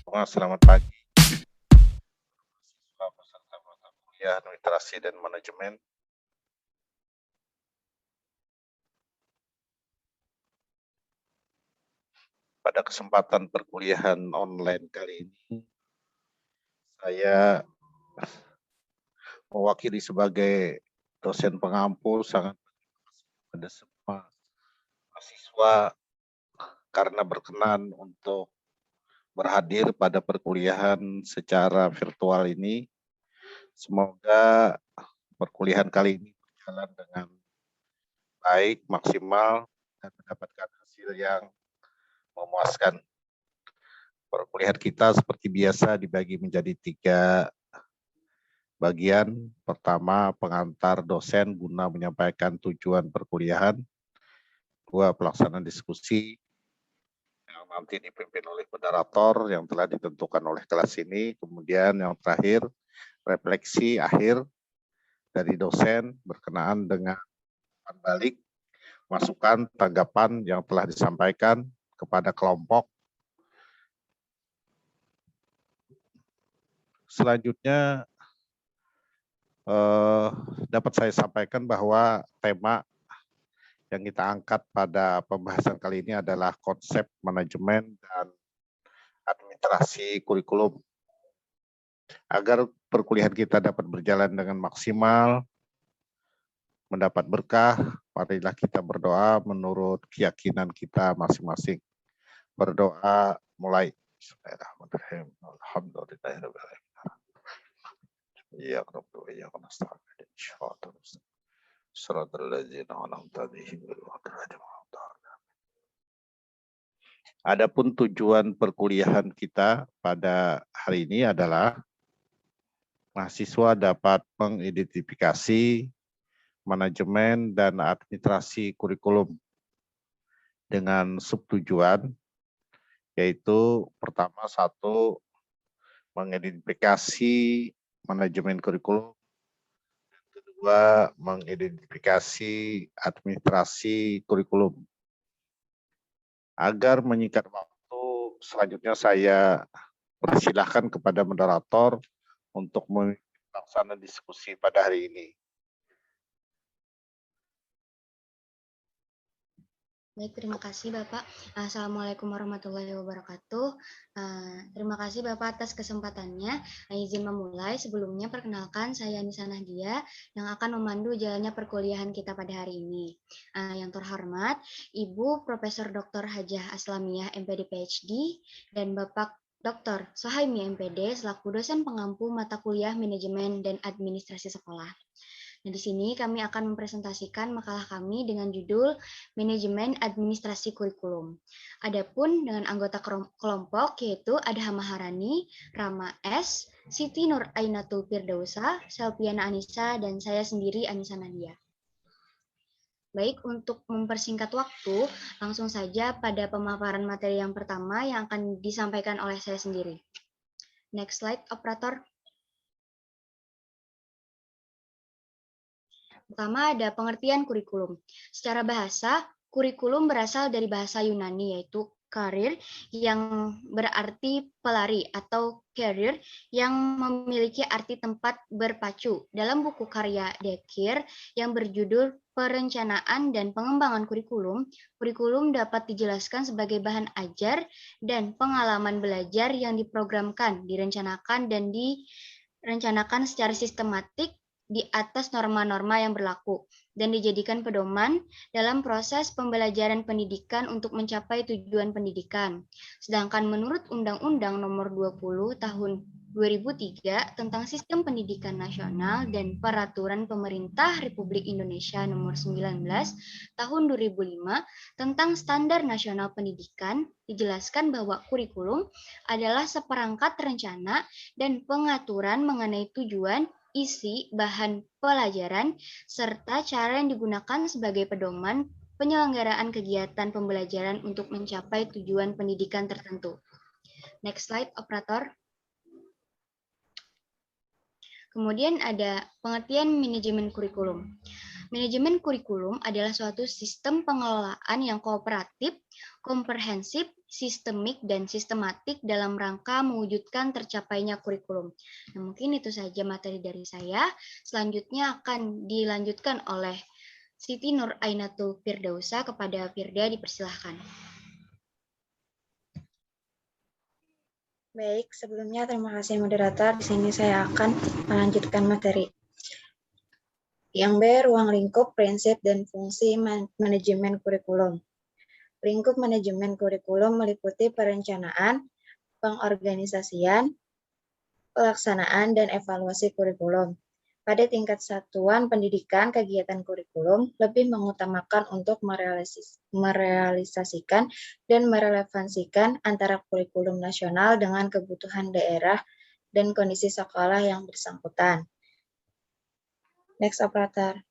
Semua selamat pagi. Siswa peserta mata kuliah Administrasi dan Manajemen. Pada kesempatan perkuliahan online kali ini, saya mewakili sebagai dosen pengampu sangat pada semua mahasiswa karena berkenan untuk berhadir pada perkuliahan secara virtual ini. Semoga perkuliahan kali ini berjalan dengan baik, maksimal, dan mendapatkan hasil yang memuaskan. Perkuliahan kita seperti biasa dibagi menjadi 3 bagian. Pertama, pengantar dosen guna menyampaikan tujuan perkuliahan. 2, pelaksanaan diskusi yang nanti dipimpin oleh moderator yang telah ditentukan oleh kelas ini. Kemudian yang terakhir, refleksi akhir dari dosen berkenaan dengan balik masukan tanggapan yang telah disampaikan kepada kelompok. Selanjutnya dapat saya sampaikan bahwa tema yang kita angkat pada pembahasan kali ini adalah konsep manajemen dan administrasi kurikulum. Agar perkuliahan kita dapat berjalan dengan maksimal, mendapat berkah, marilah kita berdoa menurut keyakinan kita masing-masing. Berdoa mulai. Bismillahirrahmanirrahim. Alhamdulillahirrahmanirrahim. Adapun tujuan perkuliahan kita pada hari ini adalah mahasiswa dapat mengidentifikasi manajemen dan administrasi kurikulum dengan subtujuan, yaitu pertama, 1, mengidentifikasi manajemen kurikulum, kedua, mengidentifikasi administrasi kurikulum. Agar menyingkat waktu, selanjutnya saya persilahkan kepada moderator untuk melaksanakan diskusi pada hari ini. Baik, terima kasih Bapak. Assalamualaikum warahmatullahi wabarakatuh. Terima kasih Bapak atas kesempatannya. Izin memulai. Sebelumnya perkenalkan saya Nisa Nahdia yang akan memandu jalannya perkuliahan kita pada hari ini. Yang terhormat Ibu Profesor Dr. Hajah Aslamiyah MPD PhD dan Bapak Dr. Sohaimi MPD selaku dosen pengampu mata kuliah manajemen dan administrasi sekolah. Nah, di sini kami akan mempresentasikan makalah kami dengan judul Manajemen Administrasi Kurikulum. Adapun dengan anggota kelompok yaitu Adha Maharani, Rama S, Siti Nur Ainatul Firdausa, Selpiana Anissa, dan saya sendiri Anissa Nadia. Baik, untuk mempersingkat waktu, langsung saja pada pemaparan materi yang pertama yang akan disampaikan oleh saya sendiri. Next slide, operator. Pertama ada pengertian kurikulum. Secara bahasa, kurikulum berasal dari bahasa Yunani yaitu karir yang berarti pelari atau career yang memiliki arti tempat berpacu. Dalam buku karya Dekir yang berjudul Perencanaan dan Pengembangan Kurikulum, kurikulum dapat dijelaskan sebagai bahan ajar dan pengalaman belajar yang diprogramkan, direncanakan dan direncanakan secara sistematik di atas norma-norma yang berlaku dan dijadikan pedoman dalam proses pembelajaran pendidikan untuk mencapai tujuan pendidikan. Sedangkan menurut Undang-Undang Nomor 20 Tahun 2003 tentang Sistem Pendidikan Nasional dan Peraturan Pemerintah Republik Indonesia Nomor 19 Tahun 2005 tentang Standar Nasional Pendidikan, dijelaskan bahwa kurikulum adalah seperangkat rencana dan pengaturan mengenai tujuan, isi, bahan pelajaran, serta cara yang digunakan sebagai pedoman penyelenggaraan kegiatan pembelajaran untuk mencapai tujuan pendidikan tertentu. Next slide, operator. Kemudian ada pengertian manajemen kurikulum. Manajemen kurikulum adalah suatu sistem pengelolaan yang kooperatif, komprehensif, sistemik, dan sistematik dalam rangka mewujudkan tercapainya kurikulum. Nah, mungkin itu saja materi dari saya. Selanjutnya akan dilanjutkan oleh Siti Nur Ainatul Firdausa. Kepada Firda dipersilahkan. Baik, sebelumnya terima kasih moderator. Di sini saya akan melanjutkan materi. Yang B, ruang lingkup, prinsip, dan fungsi manajemen kurikulum. Lingkup manajemen kurikulum meliputi perencanaan, pengorganisasian, pelaksanaan, dan evaluasi kurikulum. Pada tingkat satuan pendidikan, kegiatan kurikulum lebih mengutamakan untuk merealisasikan dan merelevansikan antara kurikulum nasional dengan kebutuhan daerah dan kondisi sekolah yang bersangkutan. Next, operator.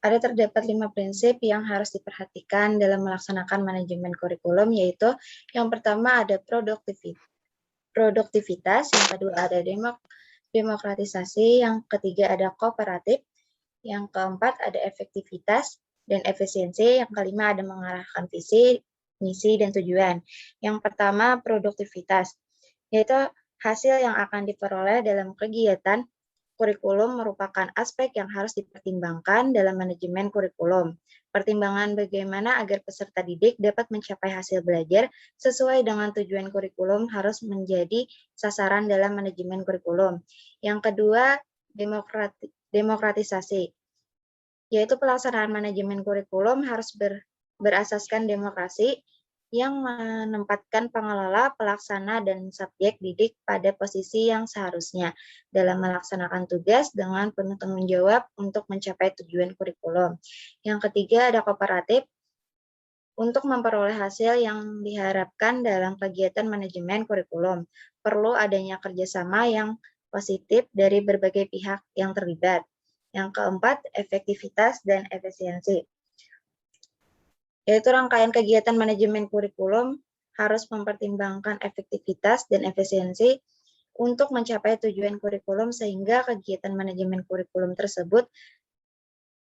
Ada terdapat 5 prinsip yang harus diperhatikan dalam melaksanakan manajemen kurikulum, yaitu yang pertama ada produktivitas, yang kedua ada demokratisasi, yang ketiga ada kooperatif, yang keempat ada efektivitas dan efisiensi, yang kelima ada mengarahkan visi, misi, dan tujuan. Yang pertama produktivitas, yaitu hasil yang akan diperoleh dalam kegiatan kurikulum merupakan aspek yang harus dipertimbangkan dalam manajemen kurikulum. Pertimbangan bagaimana agar peserta didik dapat mencapai hasil belajar sesuai dengan tujuan kurikulum harus menjadi sasaran dalam manajemen kurikulum. Yang kedua, demokratisasi, yaitu pelaksanaan manajemen kurikulum harus berasaskan demokrasi yang menempatkan pengelola, pelaksana, dan subjek didik pada posisi yang seharusnya dalam melaksanakan tugas dengan penuh tanggung jawab untuk mencapai tujuan kurikulum. Yang ketiga ada kooperatif, untuk memperoleh hasil yang diharapkan dalam kegiatan manajemen kurikulum. Perlu adanya kerjasama yang positif dari berbagai pihak yang terlibat. Yang keempat, efektivitas dan efisiensi, yaitu rangkaian kegiatan manajemen kurikulum harus mempertimbangkan efektivitas dan efisiensi untuk mencapai tujuan kurikulum sehingga kegiatan manajemen kurikulum tersebut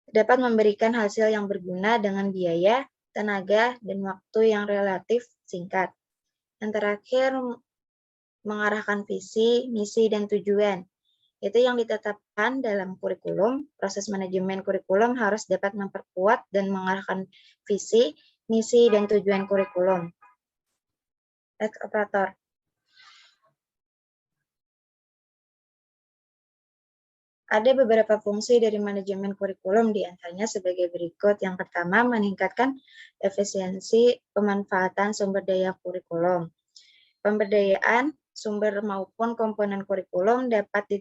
dapat memberikan hasil yang berguna dengan biaya, tenaga, dan waktu yang relatif singkat. Yang terakhir, mengarahkan visi, misi, dan tujuan. Itu yang ditetapkan dalam kurikulum. Proses manajemen kurikulum harus dapat memperkuat dan mengarahkan visi, misi, dan tujuan kurikulum. Next, operator. Ada beberapa fungsi dari manajemen kurikulum, di antaranya sebagai berikut. Yang pertama, meningkatkan efisiensi pemanfaatan sumber daya kurikulum. Pemberdayaan sumber maupun komponen kurikulum dapat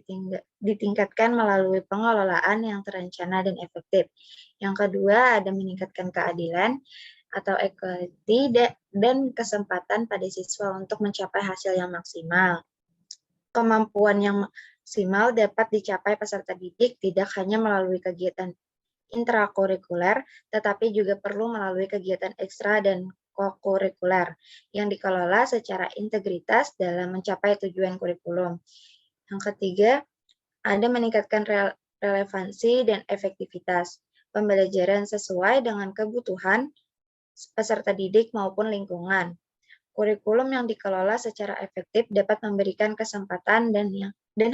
ditingkatkan melalui pengelolaan yang terencana dan efektif. Yang kedua, ada meningkatkan keadilan atau equity dan kesempatan pada siswa untuk mencapai hasil yang maksimal. Kemampuan yang maksimal dapat dicapai peserta didik tidak hanya melalui kegiatan intrakurikuler, tetapi juga perlu melalui kegiatan ekstra dan kokurikuler yang dikelola secara integritas dalam mencapai tujuan kurikulum. Yang ketiga, ada meningkatkan relevansi dan efektivitas pembelajaran sesuai dengan kebutuhan peserta didik maupun lingkungan. Kurikulum yang dikelola secara efektif dapat memberikan kesempatan dan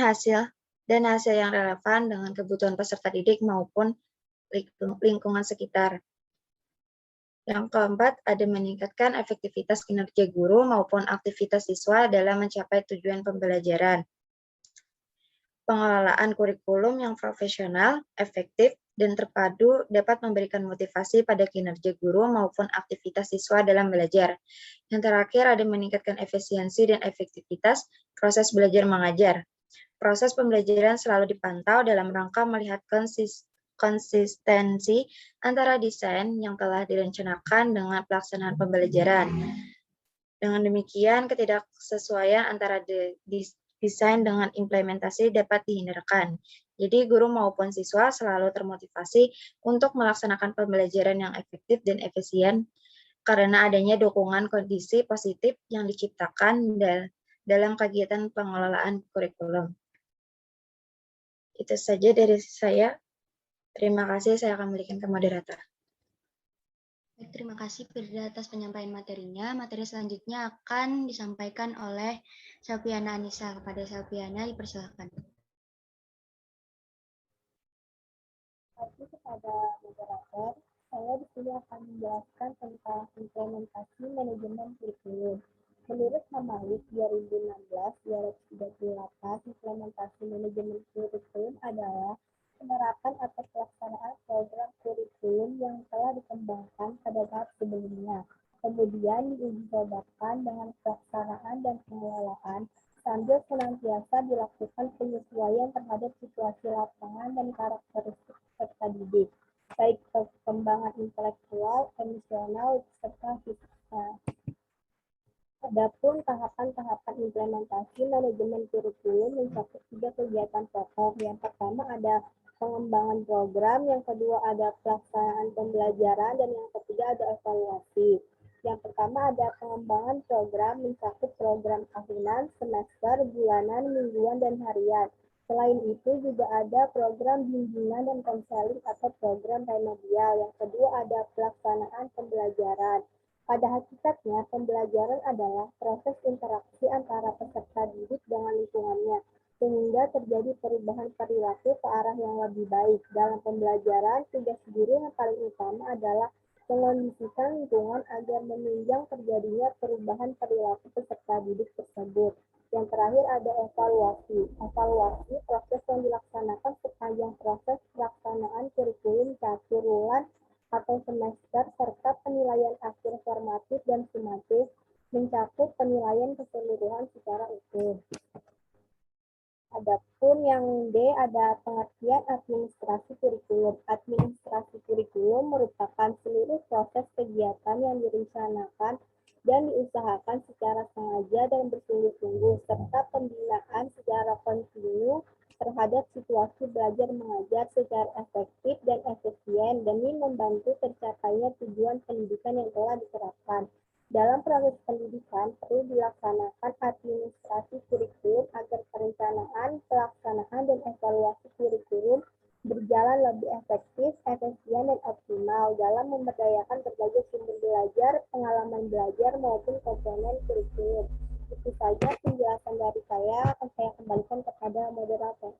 hasil yang relevan dengan kebutuhan peserta didik maupun lingkungan sekitar. Yang keempat, ada meningkatkan efektivitas kinerja guru maupun aktivitas siswa dalam mencapai tujuan pembelajaran. Pengelolaan kurikulum yang profesional, efektif, dan terpadu dapat memberikan motivasi pada kinerja guru maupun aktivitas siswa dalam belajar. Yang terakhir, ada meningkatkan efisiensi dan efektivitas proses belajar mengajar. Proses pembelajaran selalu dipantau dalam rangka melihat konsistensi antara desain yang telah direncanakan dengan pelaksanaan pembelajaran. Dengan demikian, ketidaksesuaian antara desain dengan implementasi dapat dihindarkan. Jadi, guru maupun siswa selalu termotivasi untuk melaksanakan pembelajaran yang efektif dan efisien karena adanya dukungan kondisi positif yang diciptakan dalam kegiatan pengelolaan kurikulum. Itu saja dari saya. Terima kasih, saya akan berikan ke moderator. Baik, terima kasih Firda atas penyampaian materinya. Materi selanjutnya akan disampaikan oleh Selviana Anissa. Kepada Selviana, dipersilakan. Kasih kepada moderator, saya di sini akan menjelaskan tentang implementasi manajemen kurikulum. Menurut Hamawit 2016-238, implementasi manajemen kurikulum adalah penerapan atau pelaksanaan program kurikulum yang telah dikembangkan pada tahap sebelumnya, kemudian diuji cobakan dengan pelaksanaan dan pengelolaan sambil senantiasa dilakukan penyesuaian terhadap situasi lapangan dan karakteristik peserta didik, baik perkembangan intelektual, emosional, serta fisiknya. Adapun tahapan-tahapan implementasi manajemen kurikulum mencakup 3 kegiatan pokok. Yang pertama ada pengembangan program, yang kedua ada pelaksanaan pembelajaran, dan yang ketiga ada evaluasi. Yang pertama ada pengembangan program mencakup program tahunan, semester, bulanan, mingguan, dan harian. Selain itu juga ada program bimbingan dan konseling atau program remedial. Yang kedua ada pelaksanaan pembelajaran. Pada hakikatnya, pembelajaran adalah proses interaksi antara peserta didik dengan lingkungannya, sehingga terjadi perubahan perilaku ke arah yang lebih baik. Dalam pembelajaran, tugas guru yang paling utama adalah mengondisikan lingkungan agar menunjang terjadinya perubahan perilaku peserta didik tersebut. Yang terakhir ada evaluasi. Evaluasi proses yang dilaksanakan sepanjang proses pelaksanaan kurikulum caturulan atau semester serta penilaian akhir formatif dan sumatif mencakup penilaian keseluruhan secara utuh. Adapun yang D ada pengertian administrasi kurikulum. Administrasi kurikulum merupakan seluruh proses kegiatan yang direncanakan dan diusahakan secara sengaja dan bersungguh-sungguh serta pembinaan secara kontinu terhadap situasi belajar mengajar secara efektif dan efisien demi membantu tercapainya tujuan pendidikan yang telah diterapkan. Dalam proses pendidikan perlu dilaksanakan administrasi kurikulum agar perencanaan, pelaksanaan, dan evaluasi kurikulum berjalan lebih efektif, efisien, dan optimal dalam memberdayakan berbagai sumber belajar, pengalaman belajar, maupun komponen kurikulum. Itu saja penjelasan dari saya, akan saya kembalikan kepada moderator.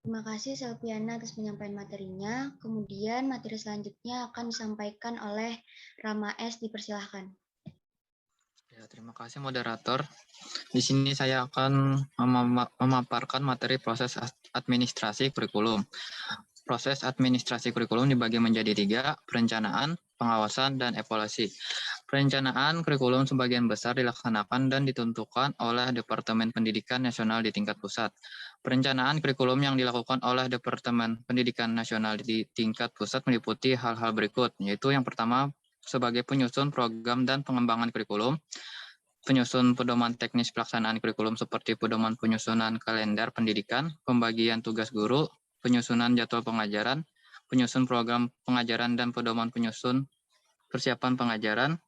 Terima kasih Selviana atas penyampaian materinya. Kemudian materi selanjutnya akan disampaikan oleh Rama S. Dipersilahkan. Ya, terima kasih moderator. Di sini saya akan memaparkan materi proses administrasi kurikulum. Proses administrasi kurikulum dibagi menjadi 3, perencanaan, pengawasan, dan evaluasi. Perencanaan kurikulum sebagian besar dilaksanakan dan ditentukan oleh Departemen Pendidikan Nasional di tingkat pusat. Perencanaan kurikulum yang dilakukan oleh Departemen Pendidikan Nasional di tingkat pusat meliputi hal-hal berikut, yaitu yang pertama, sebagai penyusun program dan pengembangan kurikulum, penyusun pedoman teknis pelaksanaan kurikulum seperti pedoman penyusunan kalender pendidikan, pembagian tugas guru, penyusunan jadwal pengajaran, penyusun program pengajaran dan pedoman penyusun persiapan pengajaran,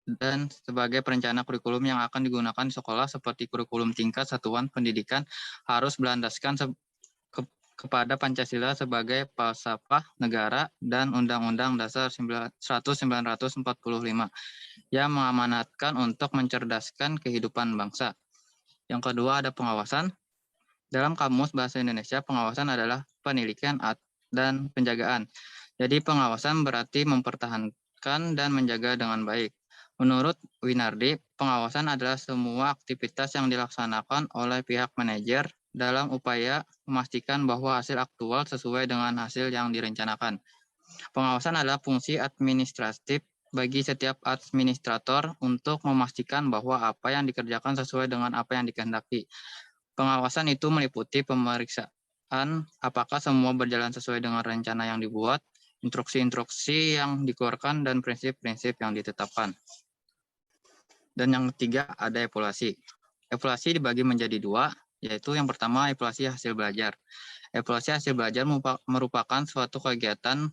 dan sebagai perencana kurikulum yang akan digunakan di sekolah seperti kurikulum tingkat satuan pendidikan harus berlandaskan kepada Pancasila sebagai falsafah negara dan Undang-Undang Dasar 1945 yang mengamanatkan untuk mencerdaskan kehidupan bangsa. Yang kedua ada pengawasan. Dalam Kamus Bahasa Indonesia, pengawasan adalah penelitian dan penjagaan. Jadi pengawasan berarti mempertahankan dan menjaga dengan baik. Menurut Winardi, pengawasan adalah semua aktivitas yang dilaksanakan oleh pihak manajer dalam upaya memastikan bahwa hasil aktual sesuai dengan hasil yang direncanakan. Pengawasan adalah fungsi administratif bagi setiap administrator untuk memastikan bahwa apa yang dikerjakan sesuai dengan apa yang dikehendaki. Pengawasan itu meliputi pemeriksaan apakah semua berjalan sesuai dengan rencana yang dibuat, instruksi-instruksi yang dikeluarkan, dan prinsip-prinsip yang ditetapkan. Dan yang ketiga ada evaluasi. Evaluasi dibagi menjadi 2, yaitu yang pertama evaluasi hasil belajar. Evaluasi hasil belajar merupakan suatu kegiatan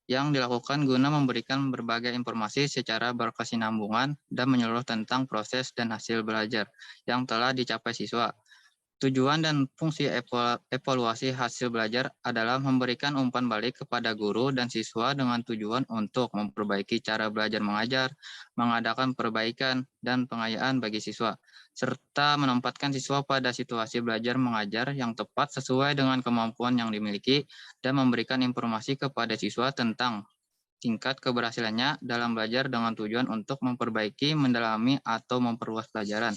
yang dilakukan guna memberikan berbagai informasi secara berkesinambungan dan menyeluruh tentang proses dan hasil belajar yang telah dicapai siswa. Tujuan dan fungsi evaluasi hasil belajar adalah memberikan umpan balik kepada guru dan siswa dengan tujuan untuk memperbaiki cara belajar mengajar, mengadakan perbaikan dan pengayaan bagi siswa, serta menempatkan siswa pada situasi belajar mengajar yang tepat sesuai dengan kemampuan yang dimiliki dan memberikan informasi kepada siswa tentang tingkat keberhasilannya dalam belajar dengan tujuan untuk memperbaiki, mendalami, atau memperluas pelajaran.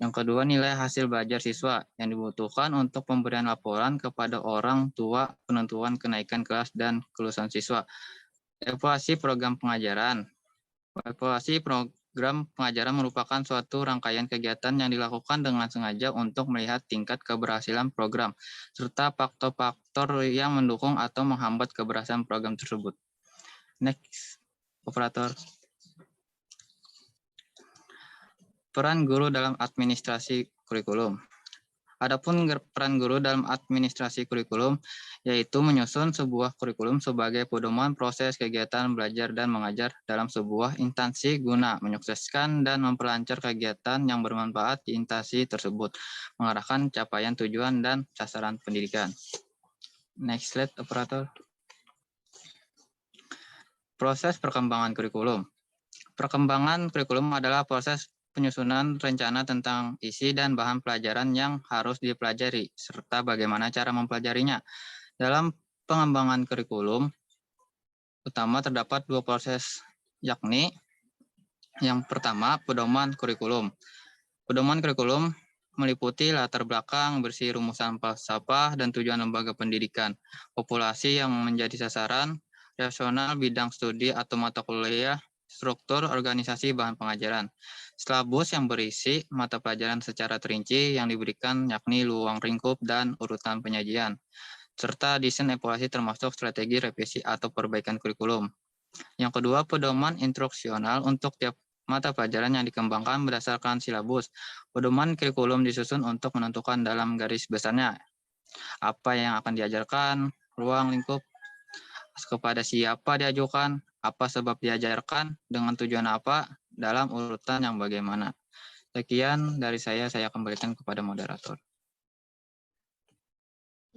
Yang kedua, nilai hasil belajar siswa yang dibutuhkan untuk pemberian laporan kepada orang tua, penentuan kenaikan kelas dan kelulusan siswa. Evaluasi program pengajaran. Evaluasi program pengajaran merupakan suatu rangkaian kegiatan yang dilakukan dengan sengaja untuk melihat tingkat keberhasilan program, serta faktor-faktor yang mendukung atau menghambat keberhasilan program tersebut. Next, operator. Peran guru dalam administrasi kurikulum. Adapun peran guru dalam administrasi kurikulum yaitu menyusun sebuah kurikulum sebagai pedoman proses kegiatan belajar dan mengajar dalam sebuah instansi guna menyukseskan dan memperlancar kegiatan yang bermanfaat di instansi tersebut, mengarahkan capaian tujuan dan sasaran pendidikan. Next slide, operator. Proses perkembangan kurikulum. Perkembangan kurikulum adalah proses penyusunan rencana tentang isi dan bahan pelajaran yang harus dipelajari, serta bagaimana cara mempelajarinya. Dalam pengembangan kurikulum, utama terdapat dua proses, yakni yang pertama, pedoman kurikulum. Pedoman kurikulum meliputi latar belakang, bersih rumusan falsafah, dan tujuan lembaga pendidikan, populasi yang menjadi sasaran, rasional bidang studi atau mata kuliah, struktur organisasi bahan pengajaran. Silabus yang berisi mata pelajaran secara terinci yang diberikan yakni ruang lingkup dan urutan penyajian, serta desain evaluasi termasuk strategi revisi atau perbaikan kurikulum. Yang kedua, pedoman instruksional untuk tiap mata pelajaran yang dikembangkan berdasarkan silabus. Pedoman kurikulum disusun untuk menentukan dalam garis besarnya apa yang akan diajarkan, ruang lingkup, kepada siapa diajukan, apa sebab diajarkan, dengan tujuan apa, dalam urutan yang bagaimana. Sekian dari saya kembalikan kepada moderator.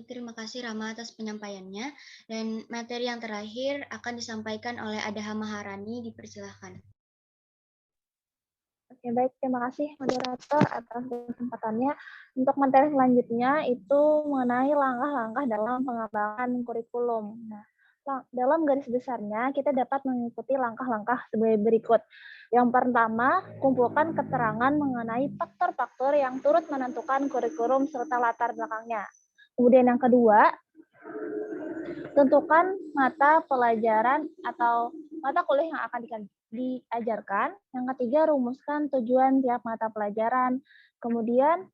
Terima kasih Rama atas penyampaiannya. Dan materi yang terakhir akan disampaikan oleh Adaha Maharani, dipersilahkan. Oke, baik. Terima kasih moderator atas kesempatannya. Untuk materi selanjutnya itu mengenai langkah-langkah dalam pengembangan kurikulum. Nah, dalam garis besarnya kita dapat mengikuti langkah-langkah sebagai berikut. Yang pertama, kumpulkan keterangan mengenai faktor-faktor yang turut menentukan kurikulum serta latar belakangnya. Kemudian yang kedua, tentukan mata pelajaran atau mata kuliah yang akan diajarkan. Yang ketiga, rumuskan tujuan tiap mata pelajaran. Kemudian,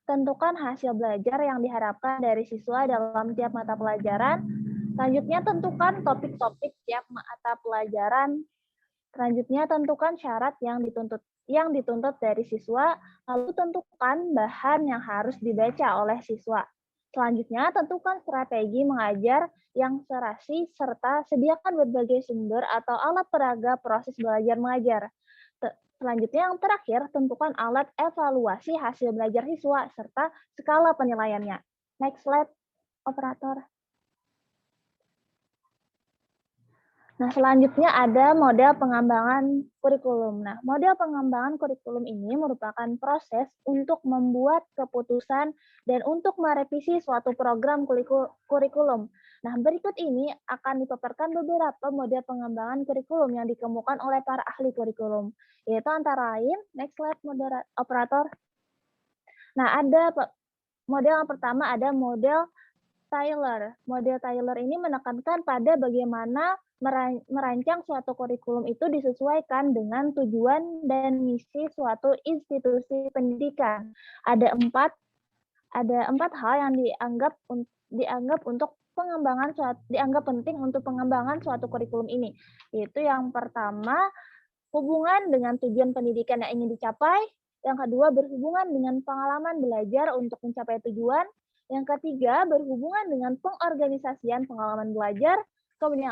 tentukan hasil belajar yang diharapkan dari siswa dalam tiap mata pelajaran. Selanjutnya, tentukan topik-topik tiap mata pelajaran. Selanjutnya, tentukan syarat yang dituntut dari siswa. Lalu, tentukan bahan yang harus dibaca oleh siswa. Selanjutnya, tentukan strategi mengajar yang serasi serta sediakan berbagai sumber atau alat peraga proses belajar mengajar. Selanjutnya, yang terakhir, tentukan alat evaluasi hasil belajar siswa serta skala penilaiannya. Next slide, operator. Nah, selanjutnya ada model pengembangan kurikulum. Nah, model pengembangan kurikulum ini merupakan proses untuk membuat keputusan dan untuk merevisi suatu program kurikulum. Nah, berikut ini akan dipaparkan beberapa model pengembangan kurikulum yang dikemukakan oleh para ahli kurikulum, yaitu antara lain, next slide, operator. Nah, ada model yang pertama ada model Taylor. Model Taylor ini menekankan pada bagaimana merancang suatu kurikulum itu disesuaikan dengan tujuan dan misi suatu institusi pendidikan. Ada empat hal yang dianggap penting untuk pengembangan suatu kurikulum ini. Yaitu yang pertama, hubungan dengan tujuan pendidikan yang ingin dicapai. Yang kedua, berhubungan dengan pengalaman belajar untuk mencapai tujuan. Yang ketiga, berhubungan dengan pengorganisasian pengalaman belajar. Kemudian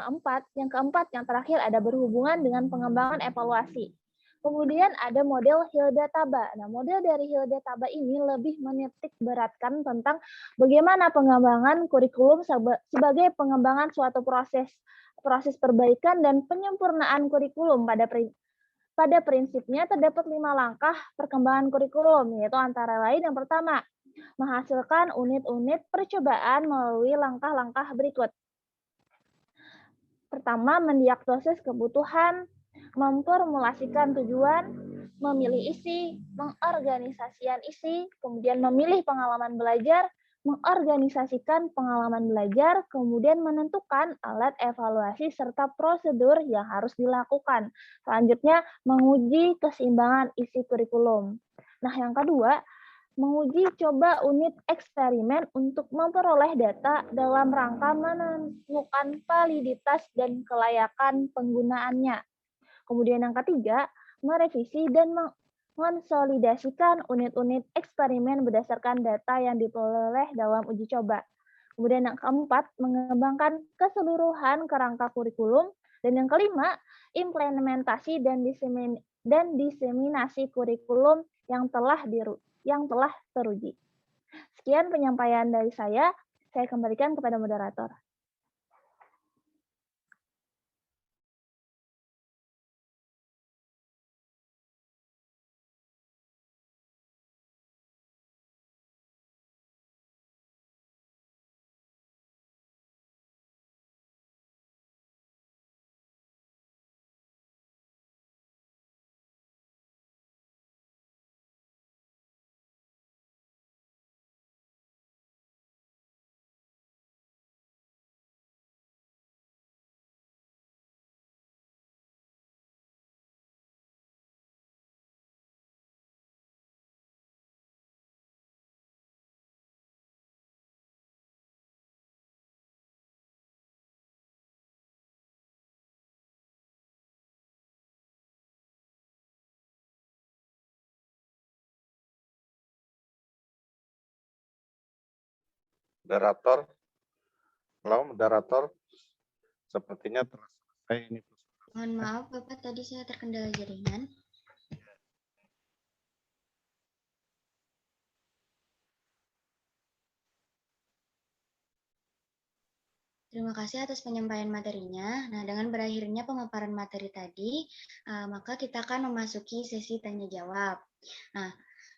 yang keempat, yang terakhir ada berhubungan dengan pengembangan evaluasi. Kemudian ada model Hilda Taba. Nah, model dari Hilda Taba ini lebih menitik beratkan tentang bagaimana pengembangan kurikulum sebagai pengembangan suatu proses perbaikan dan penyempurnaan kurikulum. Pada prinsipnya terdapat 5 langkah perkembangan kurikulum, yaitu antara lain yang pertama, menghasilkan unit-unit percobaan melalui langkah-langkah berikut. Pertama, mendiagnosis kebutuhan, memformulasikan tujuan, memilih isi, mengorganisasikan isi, kemudian memilih pengalaman belajar, mengorganisasikan pengalaman belajar, kemudian menentukan alat evaluasi serta prosedur yang harus dilakukan. Selanjutnya, menguji keseimbangan isi kurikulum. Nah, yang kedua, menguji coba unit eksperimen untuk memperoleh data dalam rangka menemukan validitas dan kelayakan penggunaannya. Kemudian yang ketiga, merevisi dan mengonsolidasikan unit-unit eksperimen berdasarkan data yang diperoleh dalam uji coba. Kemudian yang keempat, mengembangkan keseluruhan kerangka kurikulum. Dan yang kelima, implementasi dan diseminasi kurikulum yang telah teruji. Sekian penyampaian dari saya kembalikan kepada moderator. Moderator, halo moderator, sepertinya telah selesai ini. Mohon maaf Bapak, tadi saya terkendala jaringan. Terima kasih atas penyampaian materinya. Nah, dengan berakhirnya pemaparan materi tadi, maka kita akan memasuki sesi tanya-jawab. Nah,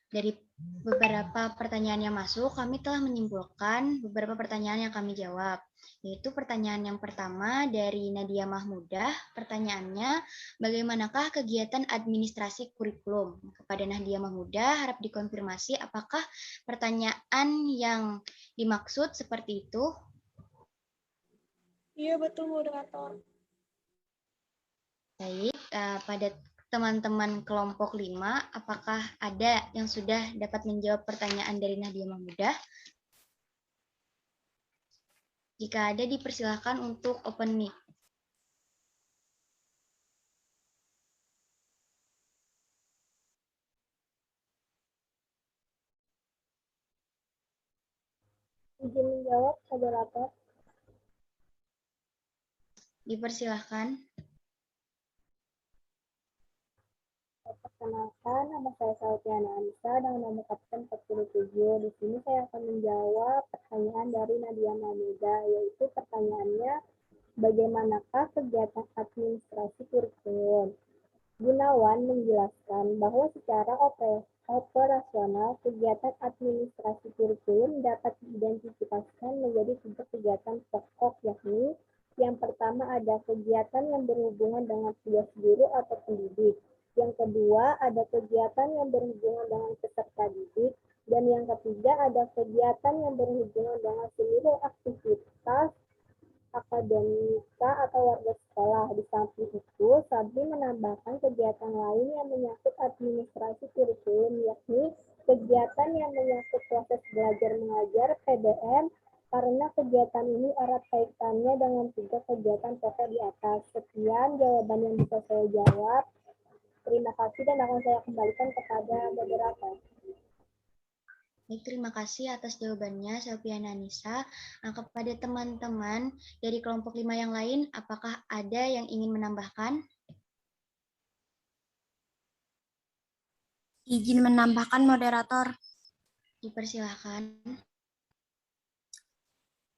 dari beberapa pertanyaan yang masuk, kami telah menyimpulkan beberapa pertanyaan yang kami jawab. Yaitu pertanyaan yang pertama dari Nadia Mahmudah. Pertanyaannya, bagaimanakah kegiatan administrasi kurikulum? Kepada Nadia Mahmudah, harap dikonfirmasi apakah pertanyaan yang dimaksud seperti itu? Iya, betul, moderator. Baik, pada teman-teman kelompok 5, apakah ada yang sudah dapat menjawab pertanyaan dari Nadia Mahmudah? Jika ada, dipersilahkan untuk open mic. Izin menjawab, moderator. Dipersilahkan. Perkenalkan, nama saya Saltiana Anissa dengan nomor absen 47. Di sini saya akan menjawab pertanyaan dari Nadia Mahmudah, yaitu pertanyaannya, bagaimanakah kegiatan administrasi kurikulum? Gunawan menjelaskan bahwa secara operasional, kegiatan administrasi kurikulum dapat diidentifikasikan menjadi 3 kegiatan pokok, yakni yang pertama ada kegiatan yang berhubungan dengan tugas guru atau pendidik. Yang kedua, ada kegiatan yang berhubungan dengan peserta didik. Dan yang ketiga, ada kegiatan yang berhubungan dengan seluruh aktivitas akademika atau warga sekolah. Di samping itu, Sabri menambahkan kegiatan lain yang menyangkut administrasi kurikulum, yakni kegiatan yang menyangkut proses belajar mengajar (PBM), karena kegiatan ini erat kaitannya dengan 3 kegiatan pokok di atas. Sekian jawaban yang bisa saya jawab. Terima kasih dan akan saya kembalikan kepada moderator. Baik, terima kasih atas jawabannya, Selviana Nisa. Kepada teman-teman dari kelompok 5 yang lain, apakah ada yang ingin menambahkan? Izin menambahkan, moderator. Dipersilahkan.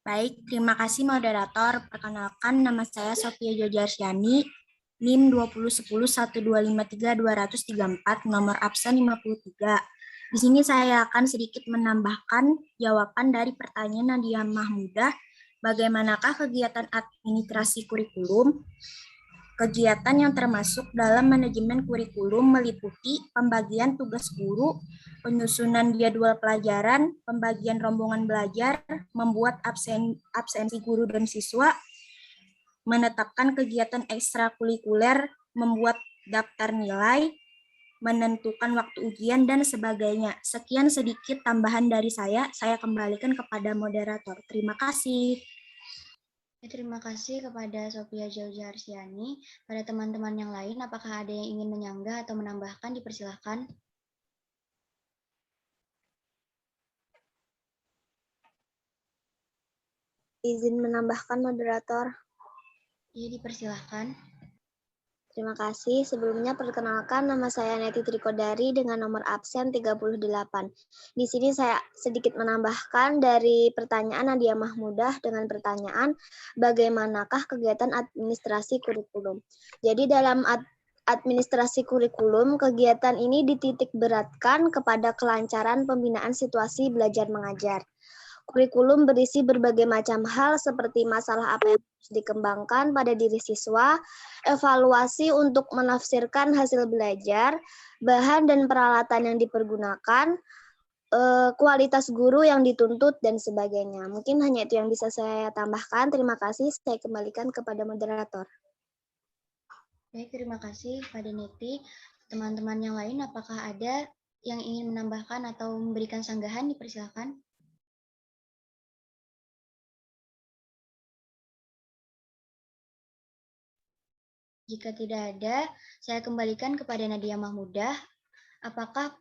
Baik, terima kasih moderator. Perkenalkan, nama saya Sofia Jojarsyani, NIM 20101253-234, nomor absen 53. Di sini saya akan sedikit menambahkan jawaban dari pertanyaan Nadia Mahmudah, bagaimanakah kegiatan administrasi kurikulum? Kegiatan yang termasuk dalam manajemen kurikulum meliputi pembagian tugas guru, penyusunan jadwal pelajaran, pembagian rombongan belajar, membuat absensi guru dan siswa, menetapkan kegiatan ekstrakurikuler, membuat daftar nilai, menentukan waktu ujian, dan sebagainya. Sekian sedikit tambahan dari saya kembalikan kepada moderator. Terima kasih. Terima kasih kepada Sofia Jojarsyani. Pada teman-teman yang lain, apakah ada yang ingin menyanggah atau menambahkan? Dipersilahkan. Izin menambahkan, moderator. Iya, dipersilahkan. Terima kasih. Sebelumnya perkenalkan, nama saya Neti Trikodari dengan nomor absen 38. Di sini saya sedikit menambahkan dari pertanyaan Nadia Mahmudah dengan pertanyaan bagaimanakah kegiatan administrasi kurikulum. Jadi dalam administrasi kurikulum, kegiatan ini dititik beratkan kepada kelancaran pembinaan situasi belajar mengajar. Kurikulum berisi berbagai macam hal seperti masalah apa yang harus dikembangkan pada diri siswa, evaluasi untuk menafsirkan hasil belajar, bahan dan peralatan yang dipergunakan, kualitas guru yang dituntut, dan sebagainya. Mungkin hanya itu yang bisa saya tambahkan. Terima kasih. Saya kembalikan kepada moderator. Baik, terima kasih kepada Neti. Teman-teman yang lain, apakah ada yang ingin menambahkan atau memberikan sanggahan? Dipersilakan. Jika tidak ada, saya kembalikan kepada Nadia Mahmudah. Apakah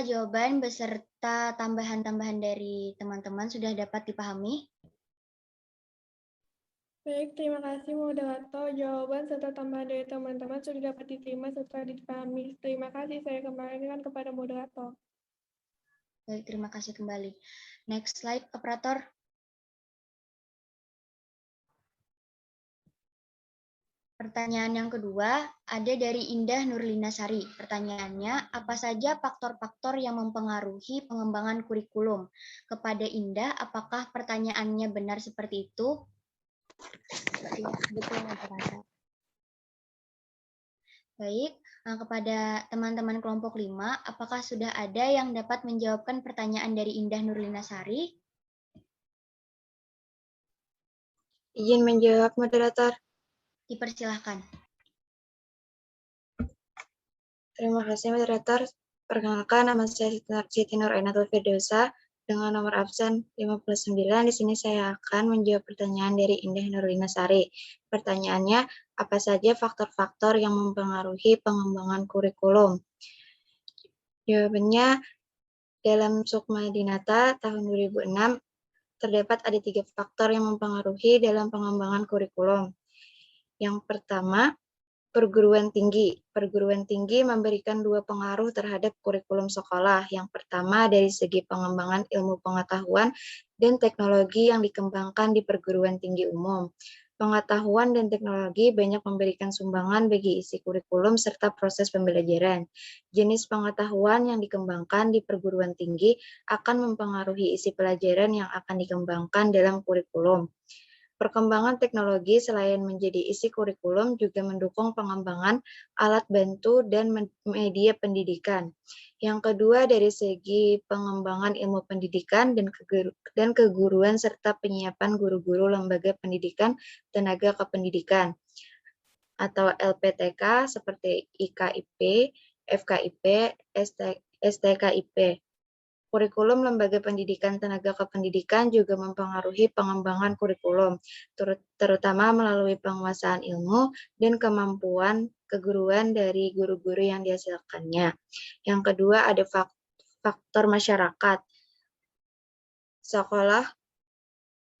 jawaban beserta tambahan-tambahan dari teman-teman sudah dapat dipahami? Baik, terima kasih moderator. Jawaban serta tambahan dari teman-teman sudah dapat diterima serta dipahami. Terima kasih, saya kembalikan kepada moderator. Baik, terima kasih kembali. Next slide, operator. Pertanyaan yang kedua ada dari Indah Nurlina Sari. Pertanyaannya, apa saja faktor-faktor yang mempengaruhi pengembangan kurikulum? Kepada Indah, apakah pertanyaannya benar seperti itu? Ya, betul, moderator. Baik, kepada teman-teman kelompok 5, apakah sudah ada yang dapat menjawabkan pertanyaan dari Indah Nurlina Sari? Izin menjawab, moderator. Dipersilahkan. Terima kasih, moderator. Perkenalkan, nama saya Siti Nur Enatul Firdosa dengan nomor absen 59. Di sini saya akan menjawab pertanyaan dari Indah Nurlina Sari. Pertanyaannya, apa saja faktor-faktor yang mempengaruhi pengembangan kurikulum? Jawabannya, dalam Sukma Dinata tahun 2006, terdapat ada 3 faktor yang mempengaruhi dalam pengembangan kurikulum. Yang pertama, perguruan tinggi. Perguruan tinggi memberikan 2 pengaruh terhadap kurikulum sekolah. Yang pertama dari segi pengembangan ilmu pengetahuan dan teknologi yang dikembangkan di perguruan tinggi umum. Pengetahuan dan teknologi banyak memberikan sumbangan bagi isi kurikulum serta proses pembelajaran. Jenis pengetahuan yang dikembangkan di perguruan tinggi akan mempengaruhi isi pelajaran yang akan dikembangkan dalam kurikulum. Perkembangan teknologi selain menjadi isi kurikulum juga mendukung pengembangan alat bantu dan media pendidikan. Yang kedua dari segi pengembangan ilmu pendidikan dan keguruan serta penyiapan guru-guru lembaga pendidikan tenaga kependidikan atau LPTK seperti IKIP, FKIP, STKIP. Kurikulum lembaga pendidikan tenaga kependidikan juga mempengaruhi pengembangan kurikulum, terutama melalui penguasaan ilmu dan kemampuan keguruan dari guru-guru yang dihasilkannya. Yang kedua ada faktor masyarakat. Sekolah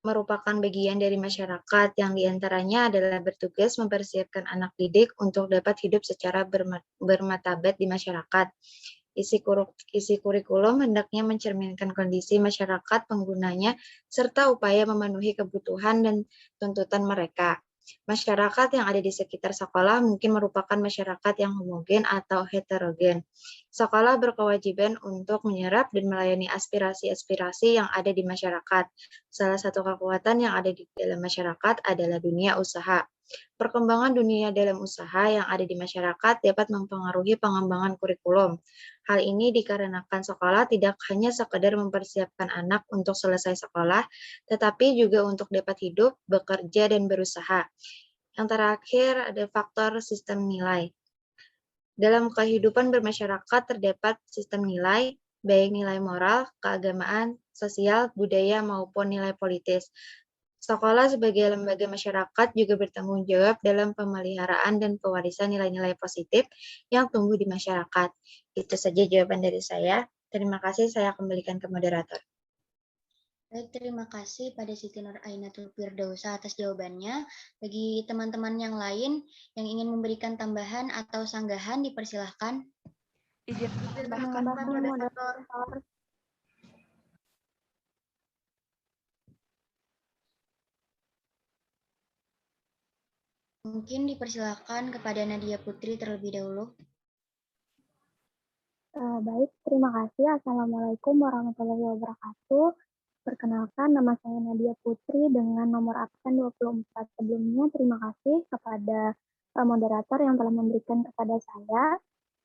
merupakan bagian dari masyarakat yang diantaranya adalah bertugas mempersiapkan anak didik untuk dapat hidup secara bermartabat di masyarakat. Isi kurikulum hendaknya mencerminkan kondisi masyarakat penggunanya serta upaya memenuhi kebutuhan dan tuntutan mereka. Masyarakat yang ada di sekitar sekolah mungkin merupakan masyarakat yang homogen atau heterogen. Sekolah berkewajiban untuk menyerap dan melayani aspirasi-aspirasi yang ada di masyarakat. Salah satu kekuatan yang ada di dalam masyarakat adalah dunia usaha. Perkembangan dunia dalam usaha yang ada di masyarakat dapat mempengaruhi pengembangan kurikulum. Hal ini dikarenakan sekolah tidak hanya sekedar mempersiapkan anak untuk selesai sekolah, tetapi juga untuk dapat hidup, bekerja, dan berusaha. Yang terakhir ada faktor sistem nilai. Dalam kehidupan bermasyarakat terdapat sistem nilai, baik nilai moral, keagamaan, sosial, budaya, maupun nilai politis. Sekolah sebagai lembaga masyarakat juga bertanggung jawab dalam pemeliharaan dan pewarisan nilai-nilai positif yang tumbuh di masyarakat. Itu saja jawaban dari saya. Terima kasih, saya kembalikan ke moderator. Baik, terima kasih pada Siti Nur Ainatul Firdausa atas jawabannya. Bagi teman-teman yang lain yang ingin memberikan tambahan atau sanggahan, dipersilahkan. Izin Silakan, moderator. Mungkin dipersilahkan kepada Nadia Putri terlebih dahulu. Baik, terima kasih. Assalamualaikum warahmatullahi wabarakatuh. Perkenalkan, nama saya Nadia Putri dengan nomor absen 24. Sebelumnya, terima kasih kepada moderator yang telah memberikan kepada saya.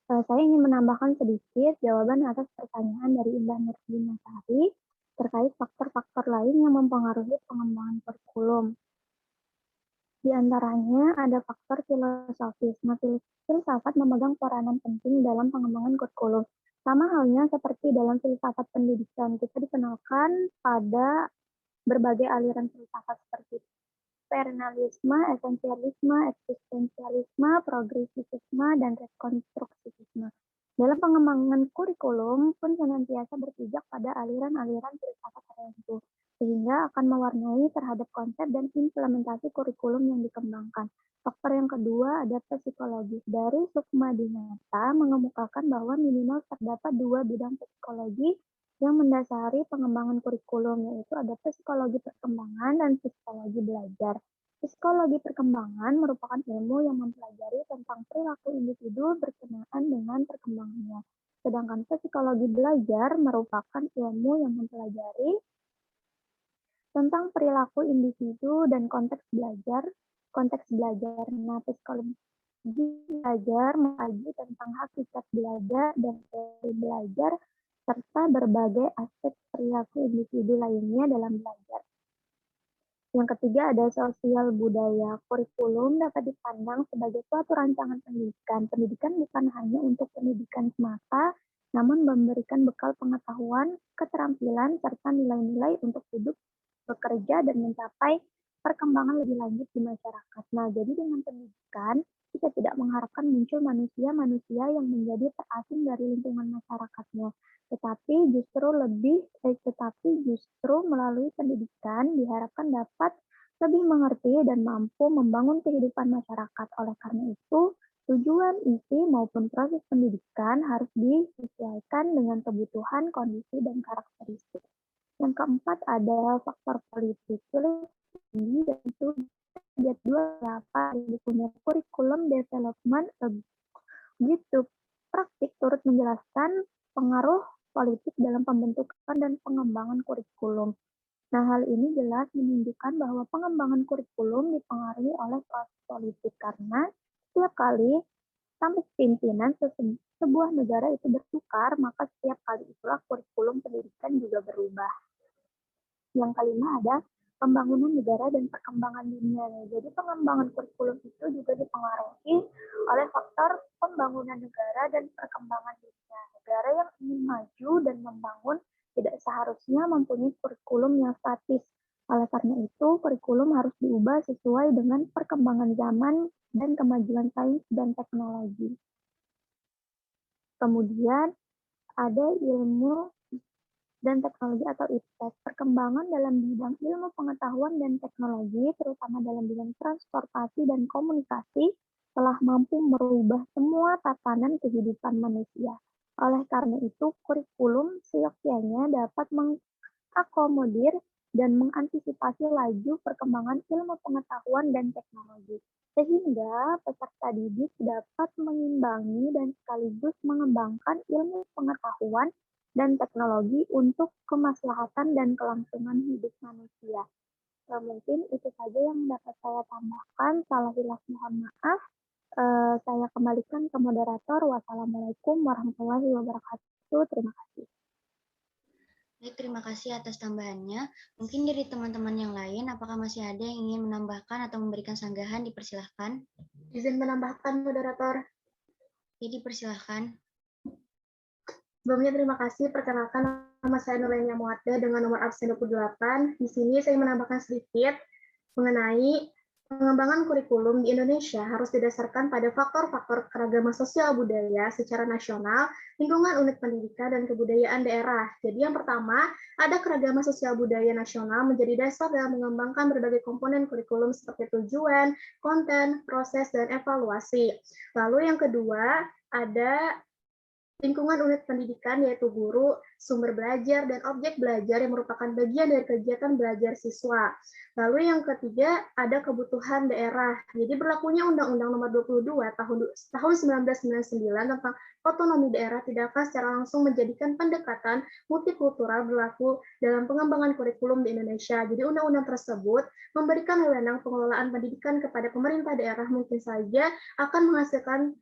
Saya ingin menambahkan sedikit jawaban atas pertanyaan dari Indah Nurdin Nasari terkait faktor-faktor lain yang mempengaruhi pengembangan kurikulum. Di antaranya ada faktor filosofis. Nah, filsafat memegang peranan penting dalam pengembangan kurikulum. Sama halnya seperti dalam filsafat pendidikan, kita dikenalkan pada berbagai aliran filsafat seperti paternalisme, esensialisme, eksistensialisme, progresivisme, dan rekonstruksivisme. Dalam pengembangan kurikulum pun senantiasa berpijak pada aliran-aliran filsafat tertentu, sehingga akan mewarnai terhadap konsep dan implementasi kurikulum yang dikembangkan. Faktor yang kedua ada psikologis. Dari Sukma Dinata mengemukakan bahwa minimal terdapat dua bidang psikologi yang mendasari pengembangan kurikulum, yaitu ada psikologi perkembangan dan psikologi belajar. Psikologi perkembangan merupakan ilmu yang mempelajari tentang perilaku individu berkenaan dengan perkembangannya. Sedangkan psikologi belajar merupakan ilmu yang mempelajari tentang perilaku individu dan konteks belajar. Nah, psikologi belajar mengkaji tentang hakikat belajar dan teori belajar serta berbagai aspek perilaku individu lainnya dalam belajar. Yang ketiga ada sosial budaya. Kurikulum dapat dipandang sebagai suatu rancangan pendidikan. Pendidikan bukan hanya untuk pendidikan semata, namun memberikan bekal pengetahuan, keterampilan, serta nilai-nilai untuk hidup, bekerja, dan mencapai perkembangan lebih lanjut di masyarakat. Nah, jadi dengan pendidikan, kita tidak mengharapkan muncul manusia-manusia yang menjadi terasing dari lingkungan masyarakatnya, tetapi justru melalui pendidikan diharapkan dapat lebih mengerti dan mampu membangun kehidupan masyarakat. Oleh karena itu, tujuan, isi, maupun proses pendidikan harus disesuaikan dengan kebutuhan, kondisi, dan karakteristik. Yang keempat ada faktor politik. Ini yaitu ayat 28 punya kurikulum development gitu. Praktik turut menjelaskan pengaruh politik dalam pembentukan dan pengembangan kurikulum. Nah, hal ini jelas menunjukkan bahwa pengembangan kurikulum dipengaruhi oleh proses politik karena setiap kali sampai pimpinan sebuah negara itu bertukar, maka setiap kali itulah kurikulum pendidikan juga berubah. Yang kelima ada pembangunan negara dan perkembangan dunia. Jadi pengembangan kurikulum itu juga dipengaruhi oleh faktor pembangunan negara dan perkembangan dunia. Negara yang ingin maju dan membangun tidak seharusnya mempunyai kurikulum yang statis. Oleh karena itu, kurikulum harus diubah sesuai dengan perkembangan zaman dan kemajuan sains dan teknologi. Kemudian ada ilmu dan teknologi atau IPTEK. Perkembangan dalam bidang ilmu pengetahuan dan teknologi, terutama dalam bidang transportasi dan komunikasi, telah mampu merubah semua tatanan kehidupan manusia. Oleh karena itu, kurikulum seyogyanya dapat mengakomodir dan mengantisipasi laju perkembangan ilmu pengetahuan dan teknologi, sehingga peserta didik dapat mengimbangi dan sekaligus mengembangkan ilmu pengetahuan dan teknologi untuk kemaslahatan dan kelangsungan hidup manusia. Mungkin itu saja yang dapat saya tambahkan. Salah hilaf mohon maaf. Saya kembalikan ke moderator. Wassalamualaikum warahmatullahi wabarakatuh. Terima kasih. Baik, terima kasih atas tambahannya. Mungkin dari teman-teman yang lain, apakah masih ada yang ingin menambahkan atau memberikan sanggahan? Dipersilahkan. Izin menambahkan, moderator. Jadi dipersilahkan. Sebelumnya terima kasih. Perkenalkan, nama saya Nurlenia Muadda dengan nomor absen 28. Di sini saya menambahkan sedikit mengenai pengembangan kurikulum di Indonesia harus didasarkan pada faktor-faktor keragaman sosial budaya secara nasional, lingkungan unit pendidikan, dan kebudayaan daerah. Jadi yang pertama, ada keragaman sosial budaya nasional menjadi dasar dalam mengembangkan berbagai komponen kurikulum seperti tujuan, konten, proses, dan evaluasi. Lalu yang kedua, ada lingkungan unit pendidikan yaitu guru, sumber belajar, dan objek belajar yang merupakan bagian dari kegiatan belajar siswa. Lalu yang ketiga, ada kebutuhan daerah. Jadi berlakunya Undang-Undang Nomor 22 tahun 1999 tentang otonomi daerah tidak akan secara langsung menjadikan pendekatan multikultural berlaku dalam pengembangan kurikulum di Indonesia. Jadi undang-undang tersebut memberikan wewenang pengelolaan pendidikan kepada pemerintah daerah mungkin saja akan menghasilkan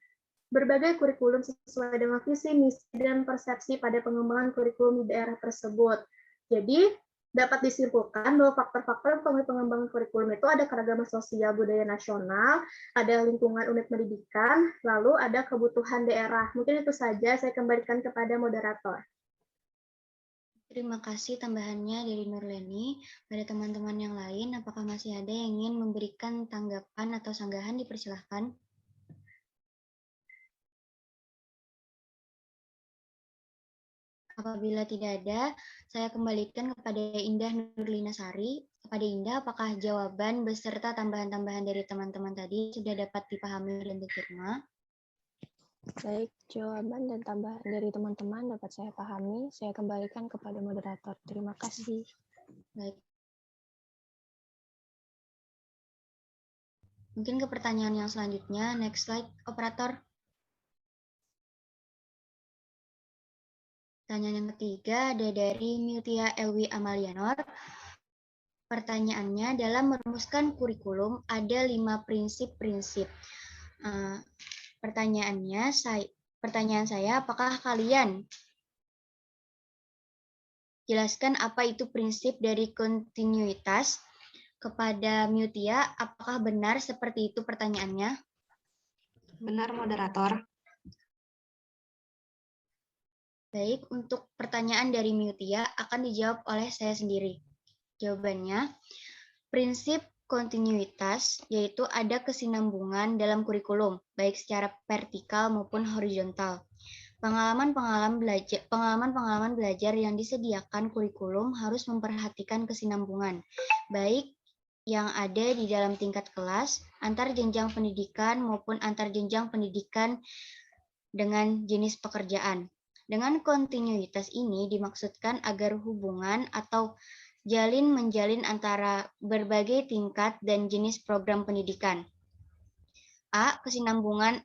berbagai kurikulum sesuai dengan visi, misi, dan persepsi pada pengembangan kurikulum di daerah tersebut. Jadi, dapat disimpulkan bahwa faktor-faktor pengembangan kurikulum itu ada keragaman sosial budaya nasional, ada lingkungan unit pendidikan, lalu ada kebutuhan daerah. Mungkin itu saja, saya kembalikan kepada moderator. Terima kasih tambahannya dari Nurleni. Pada teman-teman yang lain, apakah masih ada yang ingin memberikan tanggapan atau sanggahan? Dipersilahkan. Apabila tidak ada, saya kembalikan kepada Indah Nurlina Sari. Kepada Indah, apakah jawaban beserta tambahan-tambahan dari teman-teman tadi sudah dapat dipahami dan diterima? Baik, jawaban dan tambahan dari teman-teman dapat saya pahami. Saya kembalikan kepada moderator. Terima kasih. Baik. Mungkin ke pertanyaan yang selanjutnya. Next slide, operator. Pertanyaan yang ketiga ada dari Miltia Elwi Amalianor. Pertanyaannya, dalam merumuskan kurikulum ada 5 prinsip-prinsip. Pertanyaan saya, apakah kalian jelaskan apa itu prinsip dari kontinuitas? Kepada Miltia, apakah benar seperti itu pertanyaannya? Benar, moderator. Baik, untuk pertanyaan dari Miltia akan dijawab oleh saya sendiri. Jawabannya, prinsip kontinuitas yaitu ada kesinambungan dalam kurikulum, baik secara vertikal maupun horizontal. Pengalaman-pengalaman belajar yang disediakan kurikulum harus memperhatikan kesinambungan, baik yang ada di dalam tingkat kelas, antar jenjang pendidikan maupun antar jenjang pendidikan dengan jenis pekerjaan. Dengan kontinuitas ini dimaksudkan agar hubungan atau menjalin antara berbagai tingkat dan jenis program pendidikan. A. Kesinambungan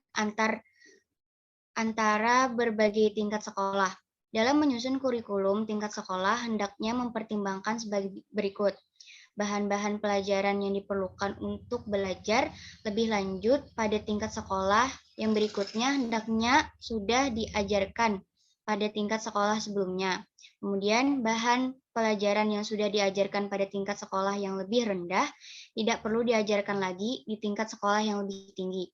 antara berbagai tingkat sekolah. Dalam menyusun kurikulum tingkat sekolah hendaknya mempertimbangkan sebagai berikut. Bahan-bahan pelajaran yang diperlukan untuk belajar lebih lanjut pada tingkat sekolah yang berikutnya hendaknya sudah diajarkan pada tingkat sekolah sebelumnya. Kemudian, bahan pelajaran yang sudah diajarkan pada tingkat sekolah yang lebih rendah tidak perlu diajarkan lagi di tingkat sekolah yang lebih tinggi.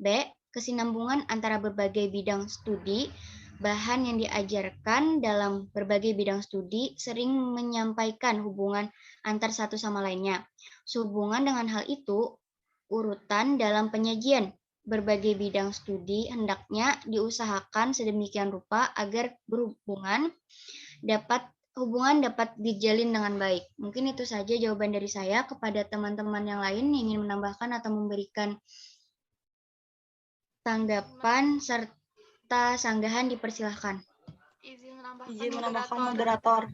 B. Kesinambungan antara berbagai bidang studi. Bahan yang diajarkan dalam berbagai bidang studi sering menyampaikan hubungan antar satu sama lainnya. Sehubungan dengan hal itu, urutan dalam penyajian berbagai bidang studi hendaknya diusahakan sedemikian rupa agar hubungan dapat dijalin dengan baik. Mungkin itu saja jawaban dari saya. Kepada teman-teman yang lain yang ingin menambahkan atau memberikan tanggapan serta sanggahan dipersilahkan. Izin menambahkan moderator.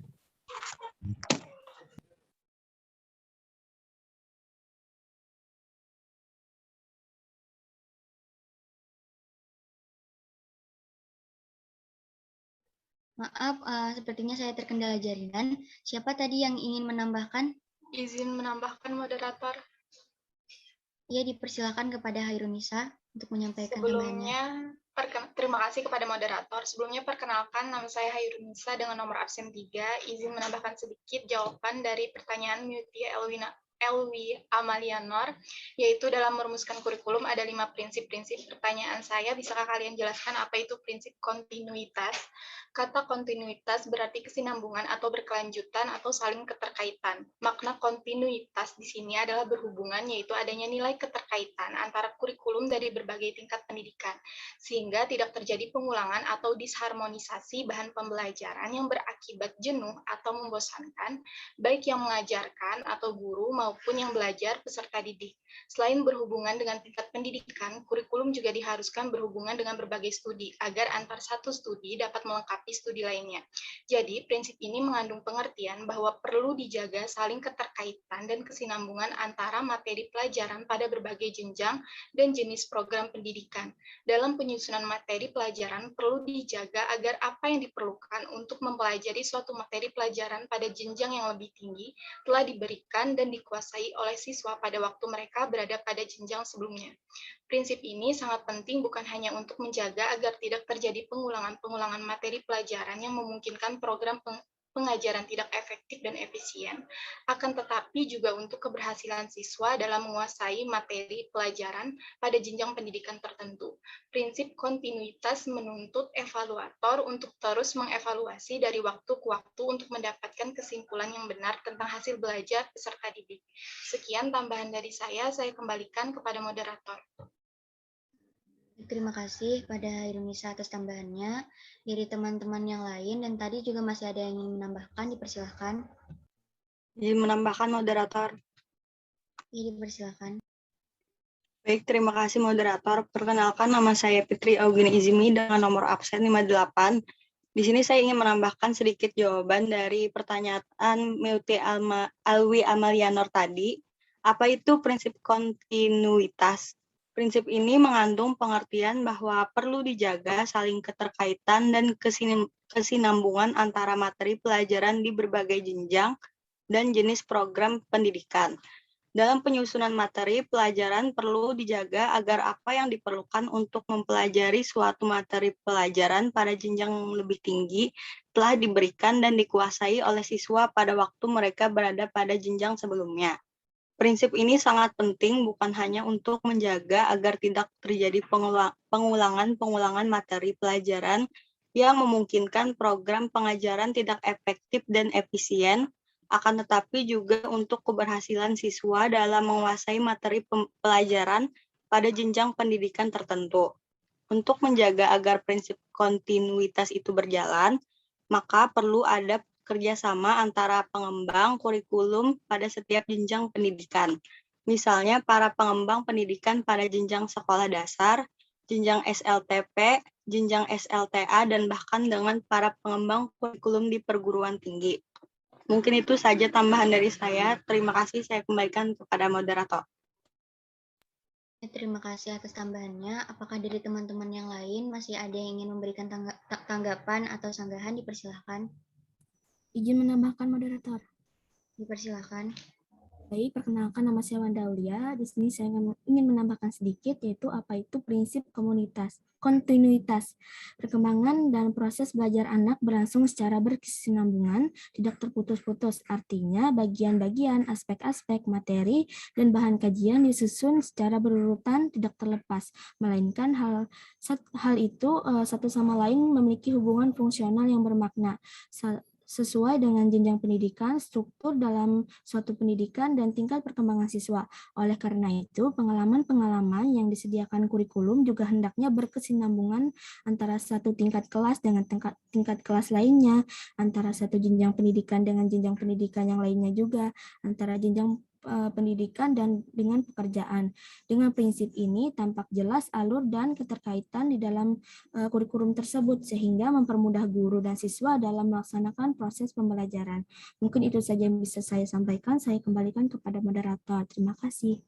Maaf, sepertinya saya terkendala jaringan. Siapa tadi yang ingin menambahkan? Izin menambahkan moderator. Ya, dipersilakan kepada Hairunisa untuk menyampaikan tambahannya. Terima kasih kepada moderator. Sebelumnya perkenalkan, nama saya Hairunisa dengan nomor absen 3. Izin menambahkan sedikit jawaban dari pertanyaan Mutia Elwi Amalianor, yaitu dalam merumuskan kurikulum ada 5 prinsip-prinsip. Pertanyaan saya, bisakah kalian jelaskan apa itu prinsip kontinuitas? Kata kontinuitas berarti kesinambungan atau berkelanjutan atau saling keterkaitan. Makna kontinuitas di sini adalah berhubungan, yaitu adanya nilai keterkaitan antara kurikulum dari berbagai tingkat pendidikan, sehingga tidak terjadi pengulangan atau disharmonisasi bahan pembelajaran yang berakibat jenuh atau membosankan, baik yang mengajarkan atau guru maupun yang belajar peserta didik. Selain berhubungan dengan tingkat pendidikan, kurikulum juga diharuskan berhubungan dengan berbagai studi, agar antar satu studi dapat melengkapi studi lainnya. Jadi, prinsip ini mengandung pengertian bahwa perlu dijaga saling keterkaitan dan kesinambungan antara materi pelajaran pada berbagai jenjang dan jenis program pendidikan. Dalam penyusunan materi pelajaran, perlu dijaga agar apa yang diperlukan untuk mempelajari suatu materi pelajaran pada jenjang yang lebih tinggi telah diberikan dan dikuasai oleh siswa pada waktu mereka berada pada jenjang sebelumnya. Prinsip ini sangat penting bukan hanya untuk menjaga agar tidak terjadi pengulangan-pengulangan materi pelajaran yang memungkinkan program pengajaran tidak efektif dan efisien, akan tetapi juga untuk keberhasilan siswa dalam menguasai materi pelajaran pada jenjang pendidikan tertentu. Prinsip kontinuitas menuntut evaluator untuk terus mengevaluasi dari waktu ke waktu untuk mendapatkan kesimpulan yang benar tentang hasil belajar peserta didik. Sekian tambahan dari saya kembalikan kepada moderator. Terima kasih pada Hairunisa atas tambahannya. Dari teman-teman yang lain, dan tadi juga masih ada yang ingin menambahkan, dipersilahkan. Izin menambahkan moderator. Iya, dipersilahkan. Baik, terima kasih moderator. Perkenalkan, nama saya Fitri Augini Izimi dengan nomor absen 58. Di sini saya ingin menambahkan sedikit jawaban dari pertanyaan Meuti Alwi Amalianor tadi. Apa itu prinsip kontinuitas? Prinsip ini mengandung pengertian bahwa perlu dijaga saling keterkaitan dan kesinambungan antara materi pelajaran di berbagai jenjang dan jenis program pendidikan. Dalam penyusunan materi pelajaran perlu dijaga agar apa yang diperlukan untuk mempelajari suatu materi pelajaran pada jenjang lebih tinggi telah diberikan dan dikuasai oleh siswa pada waktu mereka berada pada jenjang sebelumnya. Prinsip ini sangat penting bukan hanya untuk menjaga agar tidak terjadi pengulangan-pengulangan materi pelajaran yang memungkinkan program pengajaran tidak efektif dan efisien, akan tetapi juga untuk keberhasilan siswa dalam menguasai materi pelajaran pada jenjang pendidikan tertentu. Untuk menjaga agar prinsip kontinuitas itu berjalan, maka perlu ada kerjasama antara pengembang kurikulum pada setiap jenjang pendidikan. Misalnya para pengembang pendidikan pada jenjang sekolah dasar, jenjang SLTP, jenjang SLTA, dan bahkan dengan para pengembang kurikulum di perguruan tinggi. Mungkin itu saja tambahan dari saya. Terima kasih, saya kembalikan kepada moderator. Terima kasih atas tambahannya. Apakah dari teman-teman yang lain masih ada yang ingin memberikan tanggapan atau sanggahan? Dipersilahkan. Izin menambahkan moderator. Dipersilahkan. Baik, perkenalkan nama saya Wanda Aulia. Di sini saya ingin menambahkan sedikit, yaitu apa itu prinsip kontinuitas. Perkembangan dan proses belajar anak berlangsung secara berkesinambungan, tidak terputus-putus. Artinya, bagian-bagian, aspek-aspek, materi, dan bahan kajian disusun secara berurutan, tidak terlepas. Melainkan hal itu satu sama lain memiliki hubungan fungsional yang bermakna. sesuai dengan jenjang pendidikan, struktur dalam suatu pendidikan, dan tingkat perkembangan siswa. Oleh karena itu, pengalaman-pengalaman yang disediakan kurikulum juga hendaknya berkesinambungan antara satu tingkat kelas dengan tingkat kelas lainnya, antara satu jenjang pendidikan dengan jenjang pendidikan yang lainnya juga, antara jenjang pendidikan dan dengan pekerjaan. Dengan prinsip ini tampak jelas alur dan keterkaitan di dalam kurikulum tersebut sehingga mempermudah guru dan siswa dalam melaksanakan proses pembelajaran. Mungkin itu saja yang bisa saya sampaikan. Saya kembalikan kepada moderator. Terima kasih.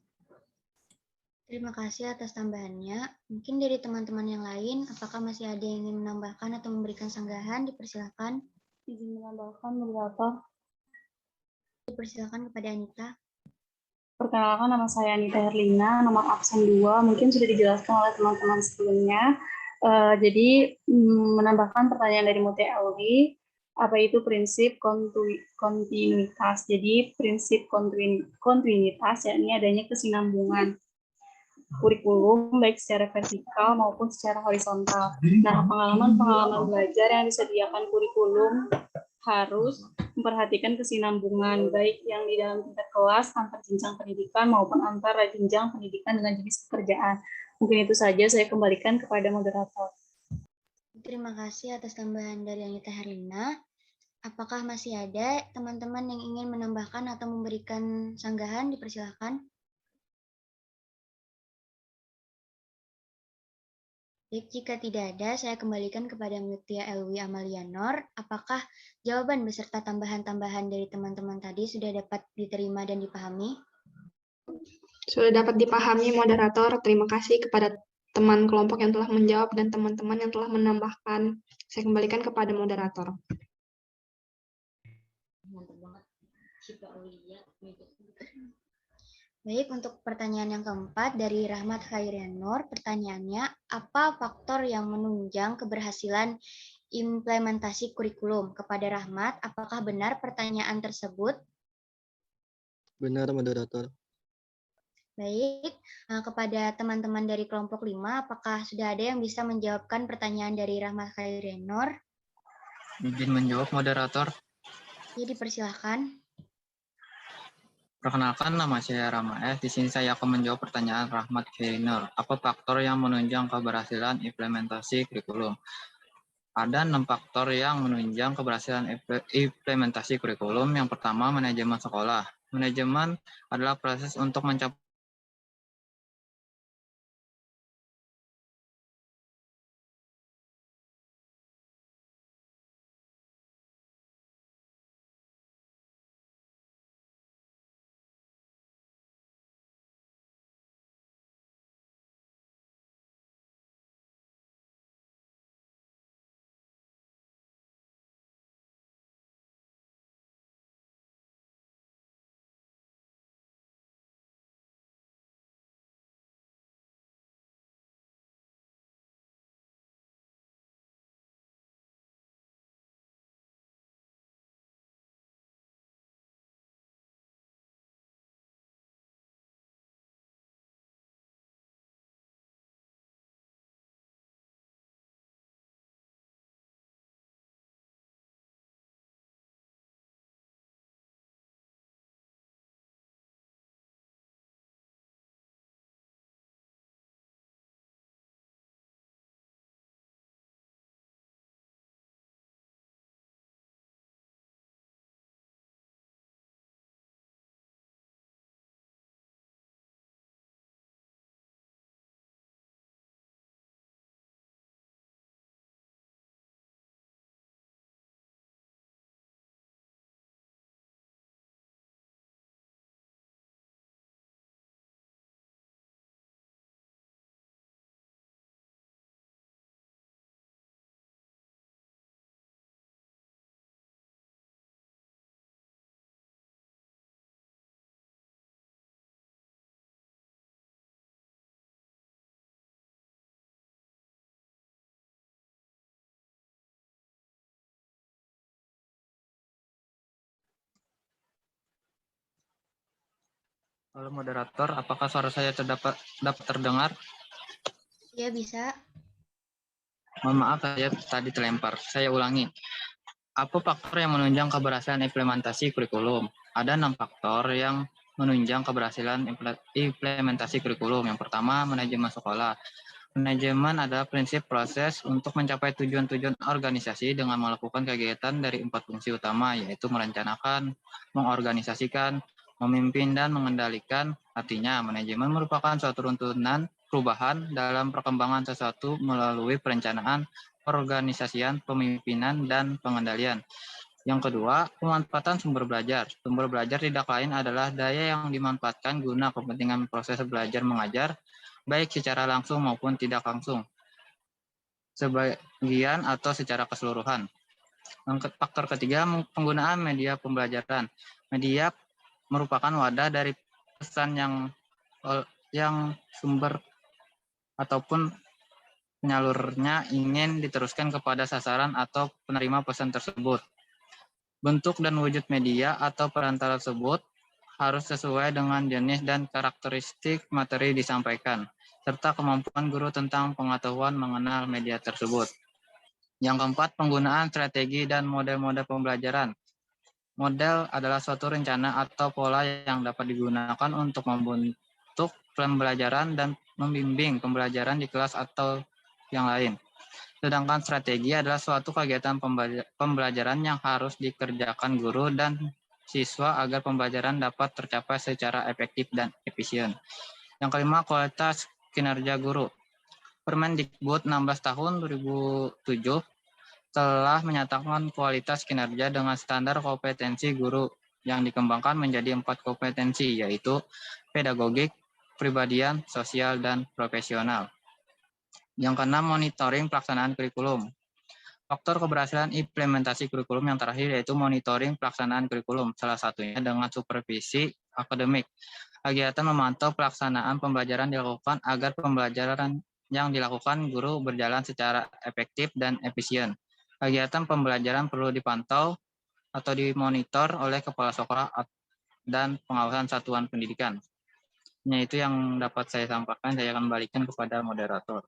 Terima kasih atas tambahannya. Mungkin dari teman-teman yang lain, apakah masih ada yang ingin menambahkan atau memberikan sanggahan? Dipersilakan. Izin menambahkan, moderator. Dipersilakan kepada Anita. Perkenalkan, nama saya Anita Herlina, nomor absen 2. Mungkin sudah dijelaskan oleh teman-teman sebelumnya. Jadi, menambahkan pertanyaan dari Mutia Elwi, apa itu prinsip kontinuitas? Jadi, prinsip kontinuitas, yakni adanya kesinambungan kurikulum baik secara vertikal maupun secara horizontal. Nah, pengalaman-pengalaman belajar yang disediakan kurikulum harus memperhatikan kesinambungan baik yang di dalam tingkat kelas, antar jenjang pendidikan maupun antara jenjang pendidikan dengan jenis pekerjaan. Mungkin itu saja, saya kembalikan kepada moderator. Terima kasih atas tambahan dari Anita Herlina. Apakah masih ada teman-teman yang ingin menambahkan atau memberikan sanggahan? Dipersilakan. Baik, jika tidak ada, saya kembalikan kepada Mutia Elwi Amalianor. Apakah jawaban beserta tambahan-tambahan dari teman-teman tadi sudah dapat diterima dan dipahami? Sudah dapat dipahami, moderator. Terima kasih kepada teman kelompok yang telah menjawab dan teman-teman yang telah menambahkan. Saya kembalikan kepada moderator. Baik, untuk pertanyaan yang keempat dari Rahmat Khairianur, pertanyaannya, apa faktor yang menunjang keberhasilan implementasi kurikulum? Kepada Rahmat, apakah benar pertanyaan tersebut? Benar, moderator. Baik, kepada teman-teman dari kelompok 5, apakah sudah ada yang bisa menjawabkan pertanyaan dari Rahmat Khairianur? Izin menjawab, moderator. Ya, dipersilahkan. Perkenalkan, nama saya Rama S. Di sini saya akan menjawab pertanyaan Rahmat Khairianur. Apa faktor yang menunjang keberhasilan implementasi kurikulum? Ada 6 faktor yang menunjang keberhasilan implementasi kurikulum. Yang pertama, manajemen sekolah. Manajemen adalah proses untuk mencapai Halo moderator, apakah suara saya dapat terdengar? Ya, bisa. Mohon maaf, saya tadi terlempar. Saya ulangi. Apa faktor yang menunjang keberhasilan implementasi kurikulum? Ada 6 faktor yang menunjang keberhasilan implementasi kurikulum. Yang pertama, manajemen sekolah. Manajemen adalah prinsip proses untuk mencapai tujuan-tujuan organisasi dengan melakukan kegiatan dari 4 fungsi utama, yaitu merencanakan, mengorganisasikan, memimpin, dan mengendalikan. Artinya, manajemen merupakan suatu runtunan perubahan dalam perkembangan sesuatu melalui perencanaan, organisasian, pemimpinan, dan pengendalian. Yang kedua, pemanfaatan sumber belajar. Sumber belajar tidak lain adalah daya yang dimanfaatkan guna kepentingan proses belajar mengajar, baik secara langsung maupun tidak langsung, sebagian atau secara keseluruhan. Faktor ketiga, penggunaan media pembelajaran. Media merupakan wadah dari pesan yang sumber ataupun penyalurnya ingin diteruskan kepada sasaran atau penerima pesan tersebut. Bentuk dan wujud media atau perantara tersebut harus sesuai dengan jenis dan karakteristik materi disampaikan, serta kemampuan guru tentang pengetahuan mengenal media tersebut. Yang keempat, penggunaan strategi dan model-model pembelajaran. Model adalah suatu rencana atau pola yang dapat digunakan untuk membentuk pembelajaran dan membimbing pembelajaran di kelas atau yang lain. Sedangkan strategi adalah suatu kegiatan pembelajaran yang harus dikerjakan guru dan siswa agar pembelajaran dapat tercapai secara efektif dan efisien. Yang kelima, kualitas kinerja guru. Permendikbud 16 tahun 2007 telah menyatakan kualitas kinerja dengan standar kompetensi guru yang dikembangkan menjadi 4 kompetensi, yaitu pedagogik, kepribadian, sosial, dan profesional. Yang keenam, monitoring pelaksanaan kurikulum. Faktor keberhasilan implementasi kurikulum yang terakhir yaitu monitoring pelaksanaan kurikulum, salah satunya dengan supervisi akademik. Kegiatan memantau pelaksanaan pembelajaran dilakukan agar pembelajaran yang dilakukan guru berjalan secara efektif dan efisien. Kegiatan pembelajaran perlu dipantau atau dimonitor oleh kepala sekolah dan pengawasan satuan pendidikan. Itu yang dapat saya sampaikan, saya akan kembalikan kepada moderator.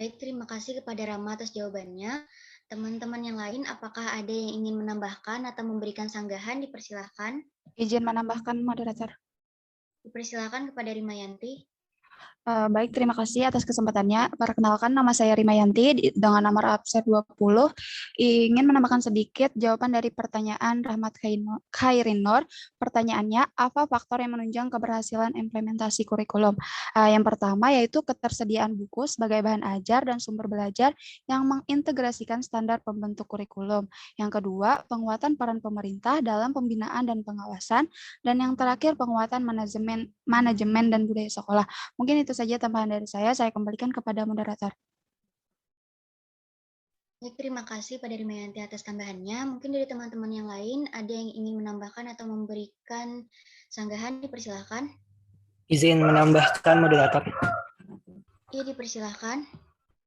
Baik, terima kasih kepada Rama atas jawabannya. Teman-teman yang lain, apakah ada yang ingin menambahkan atau memberikan sanggahan? Dipersilahkan. Izin menambahkan, moderator. Dipersilahkan kepada Rimayanti. Baik, terima kasih atas kesempatannya. Perkenalkan, nama saya Rimayanti dengan nomor absen 20. Ingin menambahkan sedikit jawaban dari pertanyaan Rahmat Khairinur. Pertanyaannya, apa faktor yang menunjang keberhasilan implementasi kurikulum? Yang pertama yaitu ketersediaan buku sebagai bahan ajar dan sumber belajar yang mengintegrasikan standar pembentuk kurikulum. Yang kedua, penguatan peran pemerintah dalam pembinaan dan pengawasan. Dan yang terakhir, penguatan manajemen dan budaya sekolah. Mungkin itu saja tambahan dari saya kembalikan kepada moderator. Baik, terima kasih pada Rimayanti atas tambahannya. Mungkin dari teman-teman yang lain ada yang ingin menambahkan atau memberikan sanggahan, dipersilahkan. Izin menambahkan, moderator. Iya, dipersilahkan.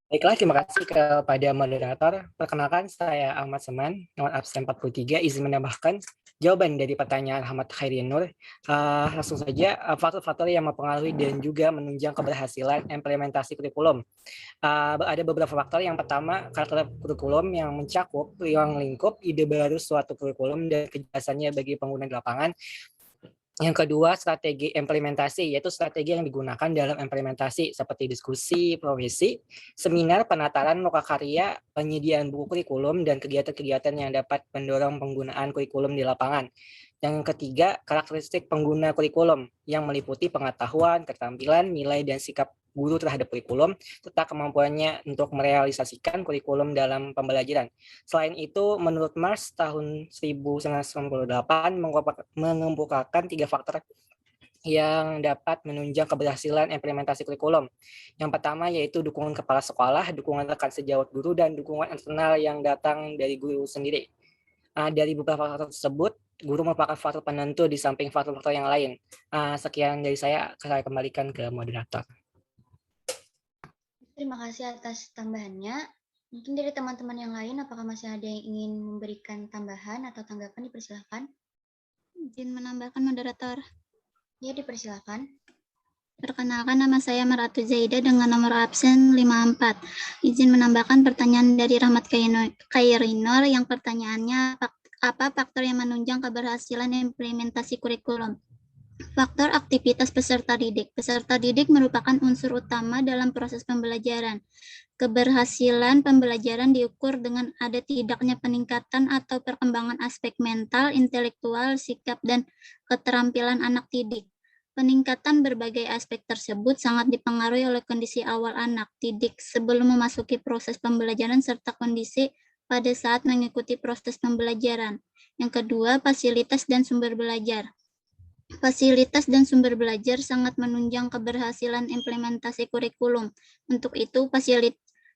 Baiklah, terima kasih kepada moderator. Perkenalkan, saya Ahmad Seman, nomor absen 43, izin menambahkan jawaban dari pertanyaan Ahmad Khairinur. Langsung saja, faktor-faktor yang mempengaruhi dan juga menunjang keberhasilan implementasi kurikulum. Ada beberapa faktor. Yang pertama, karakter kurikulum yang mencakup ruang lingkup ide baru suatu kurikulum dan kejelasannya bagi pengguna di lapangan. Yang kedua, strategi implementasi, yaitu strategi yang digunakan dalam implementasi seperti diskusi, profesi, seminar, penataran lokakarya, penyediaan buku kurikulum, dan kegiatan-kegiatan yang dapat mendorong penggunaan kurikulum di lapangan. Yang ketiga, karakteristik pengguna kurikulum yang meliputi pengetahuan, keterampilan, nilai, dan sikap guru terhadap kurikulum, serta kemampuannya untuk merealisasikan kurikulum dalam pembelajaran. Selain itu, menurut Mars tahun 1998 mengemukakan 3 faktor yang dapat menunjang keberhasilan implementasi kurikulum. Yang pertama yaitu dukungan kepala sekolah, dukungan rekan sejawat guru, dan dukungan internal yang datang dari guru sendiri. Dari beberapa faktor tersebut, guru merupakan faktor penentu di samping faktor-faktor yang lain. Sekian dari saya kembalikan ke moderator. Terima kasih atas tambahannya. Mungkin dari teman-teman yang lain, apakah masih ada yang ingin memberikan tambahan atau tanggapan? Dipersilahkan. Izin menambahkan, moderator. Ya, dipersilahkan. Perkenalkan, nama saya Maratu Zaida dengan nomor absen 54. Izin menambahkan pertanyaan dari Rahmat Khairinor yang pertanyaannya apa faktor yang menunjang keberhasilan implementasi kurikulum? Faktor aktivitas peserta didik. Peserta didik merupakan unsur utama dalam proses pembelajaran. Keberhasilan pembelajaran diukur dengan ada tidaknya peningkatan atau perkembangan aspek mental, intelektual, sikap, dan keterampilan anak didik. Peningkatan berbagai aspek tersebut sangat dipengaruhi oleh kondisi awal anak didik sebelum memasuki proses pembelajaran serta kondisi pada saat mengikuti proses pembelajaran. Yang kedua, fasilitas dan sumber belajar. Fasilitas dan sumber belajar sangat menunjang keberhasilan implementasi kurikulum. Untuk itu,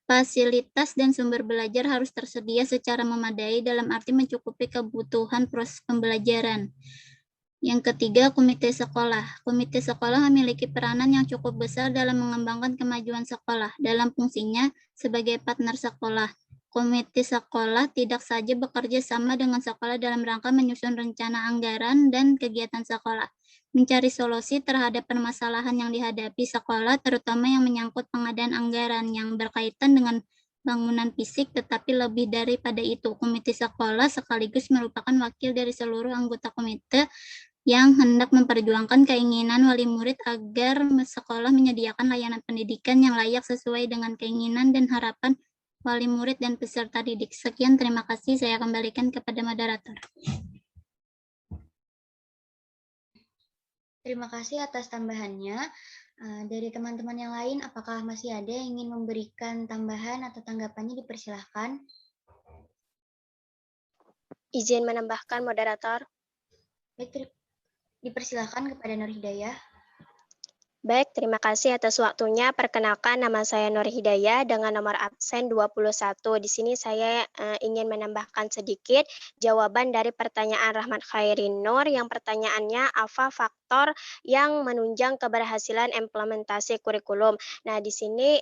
fasilitas dan sumber belajar harus tersedia secara memadai dalam arti mencukupi kebutuhan proses pembelajaran. Yang ketiga, komite sekolah. Komite sekolah memiliki peranan yang cukup besar dalam mengembangkan kemajuan sekolah dalam fungsinya sebagai partner sekolah. Komite sekolah tidak saja bekerja sama dengan sekolah dalam rangka menyusun rencana anggaran dan kegiatan sekolah, mencari solusi terhadap permasalahan yang dihadapi sekolah, terutama yang menyangkut pengadaan anggaran yang berkaitan dengan bangunan fisik, tetapi lebih daripada itu, komite sekolah sekaligus merupakan wakil dari seluruh anggota komite yang hendak memperjuangkan keinginan wali murid agar sekolah menyediakan layanan pendidikan yang layak sesuai dengan keinginan dan harapan wali murid dan peserta didik. Sekian, terima kasih. Saya kembalikan kepada moderator. Terima kasih atas tambahannya. Dari teman-teman yang lain, apakah masih ada yang ingin memberikan tambahan atau tanggapannya? Dipersilahkan. Izin menambahkan, moderator. Baik, dipersilahkan kepada Nur Hidayah. Baik, terima kasih atas waktunya. Perkenalkan, nama saya Nur Hidayah dengan nomor absen 21. Di sini saya ingin menambahkan sedikit jawaban dari pertanyaan Rahmat Khairinor yang pertanyaannya apa faktor yang menunjang keberhasilan implementasi kurikulum. Nah, di sini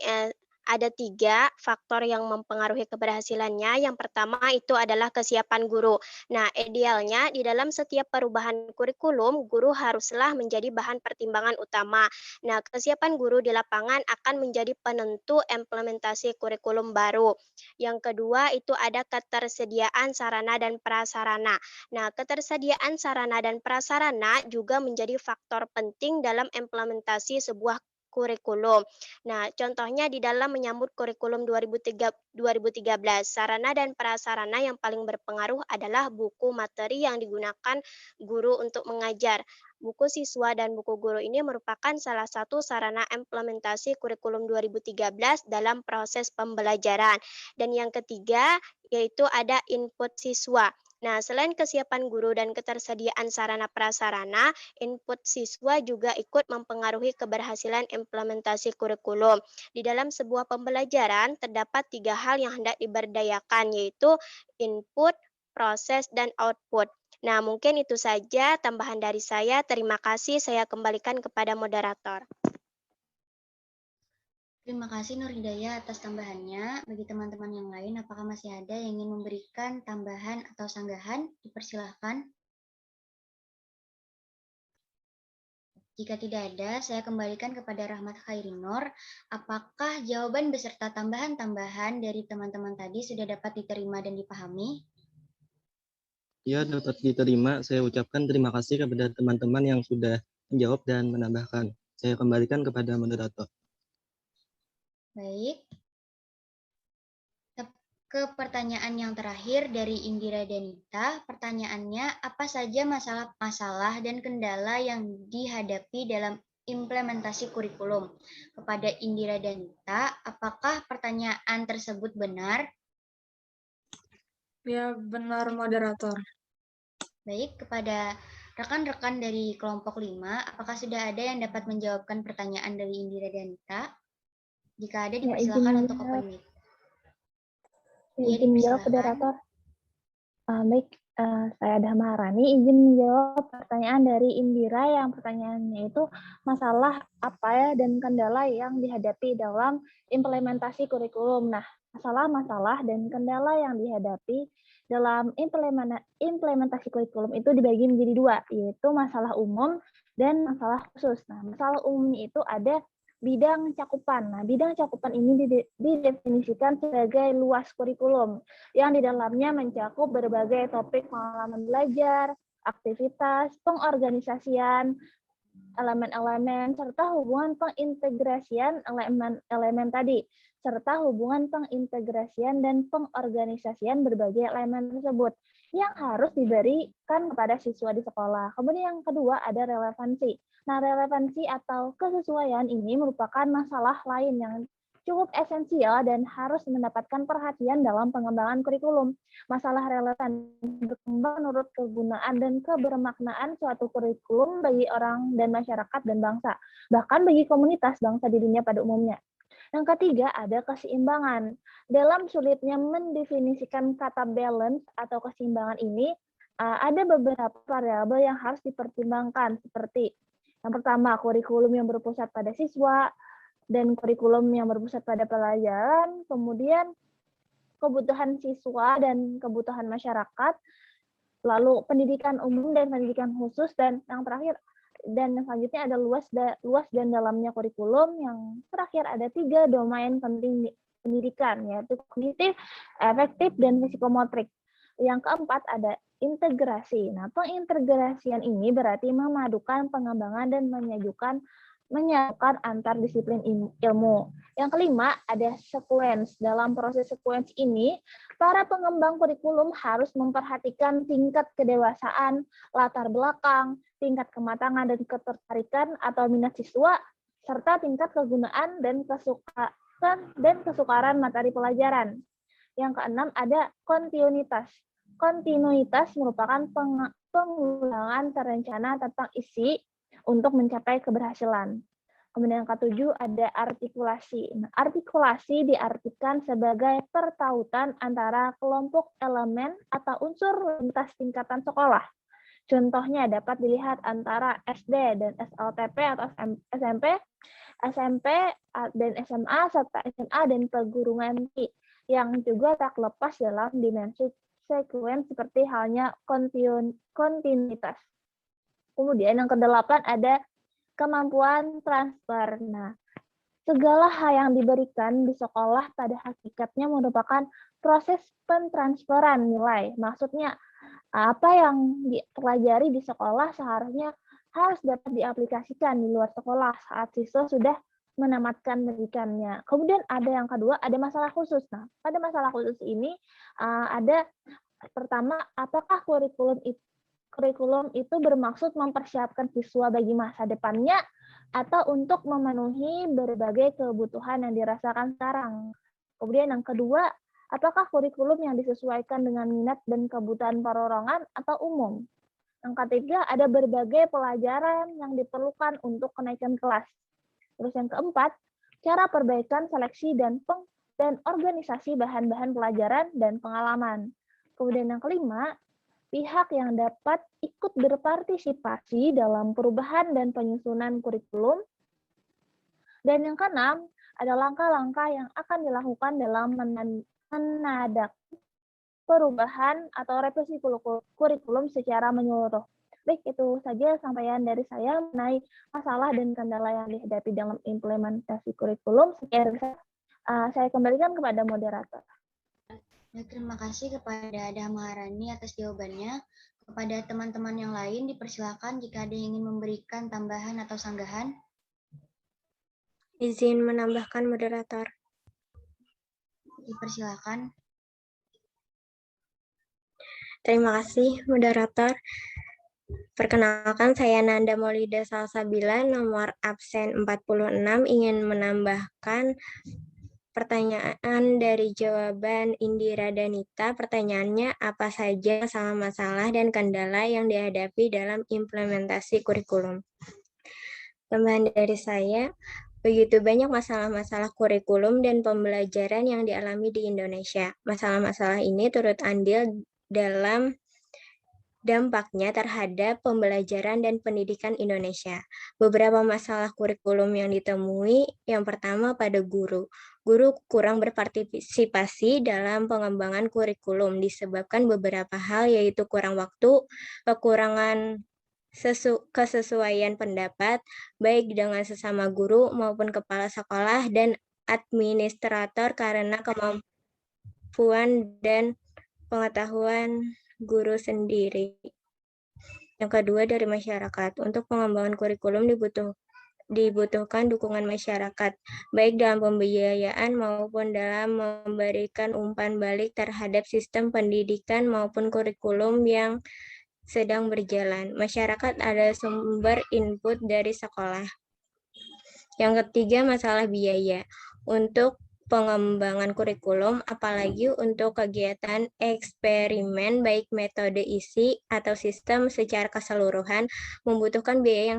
ada 3 faktor yang mempengaruhi keberhasilannya. Yang pertama itu adalah kesiapan guru. Nah, idealnya di dalam setiap perubahan kurikulum, guru haruslah menjadi bahan pertimbangan utama. Nah, kesiapan guru di lapangan akan menjadi penentu implementasi kurikulum baru. Yang kedua itu ada ketersediaan sarana dan prasarana. Nah, ketersediaan sarana dan prasarana juga menjadi faktor penting dalam implementasi sebuah kurikulum. Nah, contohnya di dalam menyambut kurikulum 2013, sarana dan prasarana yang paling berpengaruh adalah buku materi yang digunakan guru untuk mengajar. Buku siswa dan buku guru ini merupakan salah satu sarana implementasi kurikulum 2013 dalam proses pembelajaran. Dan yang ketiga, yaitu ada input siswa. Nah, selain kesiapan guru dan ketersediaan sarana prasarana, input siswa juga ikut mempengaruhi keberhasilan implementasi kurikulum. Di dalam sebuah pembelajaran, terdapat 3 hal yang hendak diberdayakan, yaitu input, proses, dan output. Nah, mungkin itu saja tambahan dari saya. Terima kasih, saya kembalikan kepada moderator. Terima kasih Nur Hidayah atas tambahannya. Bagi teman-teman yang lain, apakah masih ada yang ingin memberikan tambahan atau sanggahan? Dipersilahkan. Jika tidak ada, saya kembalikan kepada Rahmat Khairinor. Apakah jawaban beserta tambahan-tambahan dari teman-teman tadi sudah dapat diterima dan dipahami? Ya, dapat diterima. Saya ucapkan terima kasih kepada teman-teman yang sudah menjawab dan menambahkan. Saya kembalikan kepada moderator. Baik. Ke pertanyaan yang terakhir dari Indira Danita. Pertanyaannya, apa saja masalah-masalah dan kendala yang dihadapi dalam implementasi kurikulum? Kepada Indira Danita, apakah pertanyaan tersebut benar? Ya, benar, moderator. Baik, kepada rekan-rekan dari kelompok 5, apakah sudah ada yang dapat menjawabkan pertanyaan dari Indira Danita? Jika ada, dipersilakan untuk open mic. Izin menjawab, moderator. Baik, saya Dahma Harani, izin menjawab pertanyaan dari Indira yang pertanyaannya itu masalah apa ya dan kendala yang dihadapi dalam implementasi kurikulum. Nah, masalah-masalah dan kendala yang dihadapi Dalam implementasi kurikulum itu dibagi menjadi dua, yaitu masalah umum dan masalah khusus. Nah, masalah umumnya itu ada bidang cakupan. Nah, bidang cakupan ini didefinisikan sebagai luas kurikulum yang di dalamnya mencakup berbagai topik pengalaman belajar, aktivitas, pengorganisasian, elemen-elemen, serta hubungan pengintegrasian elemen-elemen tadi, serta hubungan pengintegrasian dan pengorganisasian berbagai elemen tersebut yang harus diberikan kepada siswa di sekolah. Kemudian yang kedua ada relevansi. Nah, relevansi atau kesesuaian ini merupakan masalah lain yang cukup esensial dan harus mendapatkan perhatian dalam pengembangan kurikulum. Masalah relevan berkembang menurut kegunaan dan kebermaknaan suatu kurikulum bagi orang dan masyarakat dan bangsa, bahkan bagi komunitas bangsa di dunia pada umumnya. Yang ketiga ada keseimbangan. Dalam sulitnya mendefinisikan kata balance atau keseimbangan ini, ada beberapa variabel yang harus dipertimbangkan, seperti yang pertama, kurikulum yang berpusat pada siswa, dan kurikulum yang berpusat pada pelajaran, kemudian kebutuhan siswa dan kebutuhan masyarakat, lalu pendidikan umum dan pendidikan khusus, dan yang terakhir dan selanjutnya ada luas dan dalamnya kurikulum. Yang terakhir ada 3 domain penting pendidikan, yaitu kognitif, efektif, dan psikomotrik. Yang keempat ada integrasi. Nah, pengintegrasian ini berarti memadukan pengembangan dan menyatukan antar disiplin ilmu. Yang kelima ada sequence. Dalam proses sequence ini, para pengembang kurikulum harus memperhatikan tingkat kedewasaan, latar belakang, tingkat kematangan dan ketertarikan atau minat siswa, serta tingkat kegunaan dan kesukaran materi pelajaran. Yang keenam ada kontinuitas. Kontinuitas merupakan pengulangan terencana tentang isi untuk mencapai keberhasilan. Kemudian yang ketujuh ada artikulasi. Nah, artikulasi diartikan sebagai pertautan antara kelompok elemen atau unsur lintas tingkatan sekolah. Contohnya dapat dilihat antara SD dan SLTP atau SMP, SMP dan SMA, serta SMA dan perguruan tinggi, yang juga tak lepas dalam dimensi sequence seperti halnya kontinuitas. Kemudian yang kedelapan ada kemampuan transfer. Nah, segala hal yang diberikan di sekolah pada hakikatnya merupakan proses pentransferan nilai. Maksudnya, apa yang dipelajari di sekolah seharusnya harus dapat diaplikasikan di luar sekolah saat siswa sudah menamatkan pendidikannya. Kemudian ada yang kedua, ada masalah khusus. Nah, pada masalah khusus ini ada pertama, apakah kurikulum itu bermaksud mempersiapkan siswa bagi masa depannya atau untuk memenuhi berbagai kebutuhan yang dirasakan sekarang. Kemudian yang kedua, apakah kurikulum yang disesuaikan dengan minat dan kebutuhan perorangan atau umum. Yang ketiga, ada berbagai pelajaran yang diperlukan untuk kenaikan kelas. Terus yang keempat, cara perbaikan seleksi dan organisasi bahan-bahan pelajaran dan pengalaman. Kemudian yang kelima, pihak yang dapat ikut berpartisipasi dalam perubahan dan penyusunan kurikulum. Dan yang keenam, ada langkah-langkah yang akan dilakukan dalam menadakan perubahan atau revisi kurikulum secara menyeluruh. Baik, itu saja sampaian dari saya mengenai masalah dan kendala yang dihadapi dalam implementasi kurikulum. Sekian saya kembalikan kepada moderator. Terima kasih kepada Damaharani atas jawabannya. Kepada teman-teman yang lain dipersilakan jika ada yang ingin memberikan tambahan atau sanggahan. Izin menambahkan moderator. Dipersilakan. Terima kasih moderator. Perkenalkan, saya Nanda Maulida Salsabila, nomor absen 46, ingin menambahkan pertanyaan dari jawaban Indira Danita. Pertanyaannya, apa saja masalah-masalah dan kendala yang dihadapi dalam implementasi kurikulum? Tambahan dari saya, begitu banyak masalah-masalah kurikulum dan pembelajaran yang dialami di Indonesia. Masalah-masalah ini turut andil dalam dampaknya terhadap pembelajaran dan pendidikan Indonesia. Beberapa masalah kurikulum yang ditemui, yang pertama pada guru. Guru kurang berpartisipasi dalam pengembangan kurikulum disebabkan beberapa hal, yaitu kurang waktu, kekurangan kesesuaian pendapat, baik dengan sesama guru maupun kepala sekolah dan administrator karena kemampuan dan pengetahuan guru sendiri. Yang kedua dari masyarakat. Untuk pengembangan kurikulum dibutuhkan dukungan masyarakat, baik dalam pembiayaan maupun dalam memberikan umpan balik terhadap sistem pendidikan maupun kurikulum yang sedang berjalan. Masyarakat ada sumber input dari sekolah. Yang ketiga, masalah biaya. Untuk pengembangan kurikulum, apalagi untuk kegiatan eksperimen, baik metode isi atau sistem secara keseluruhan, membutuhkan biaya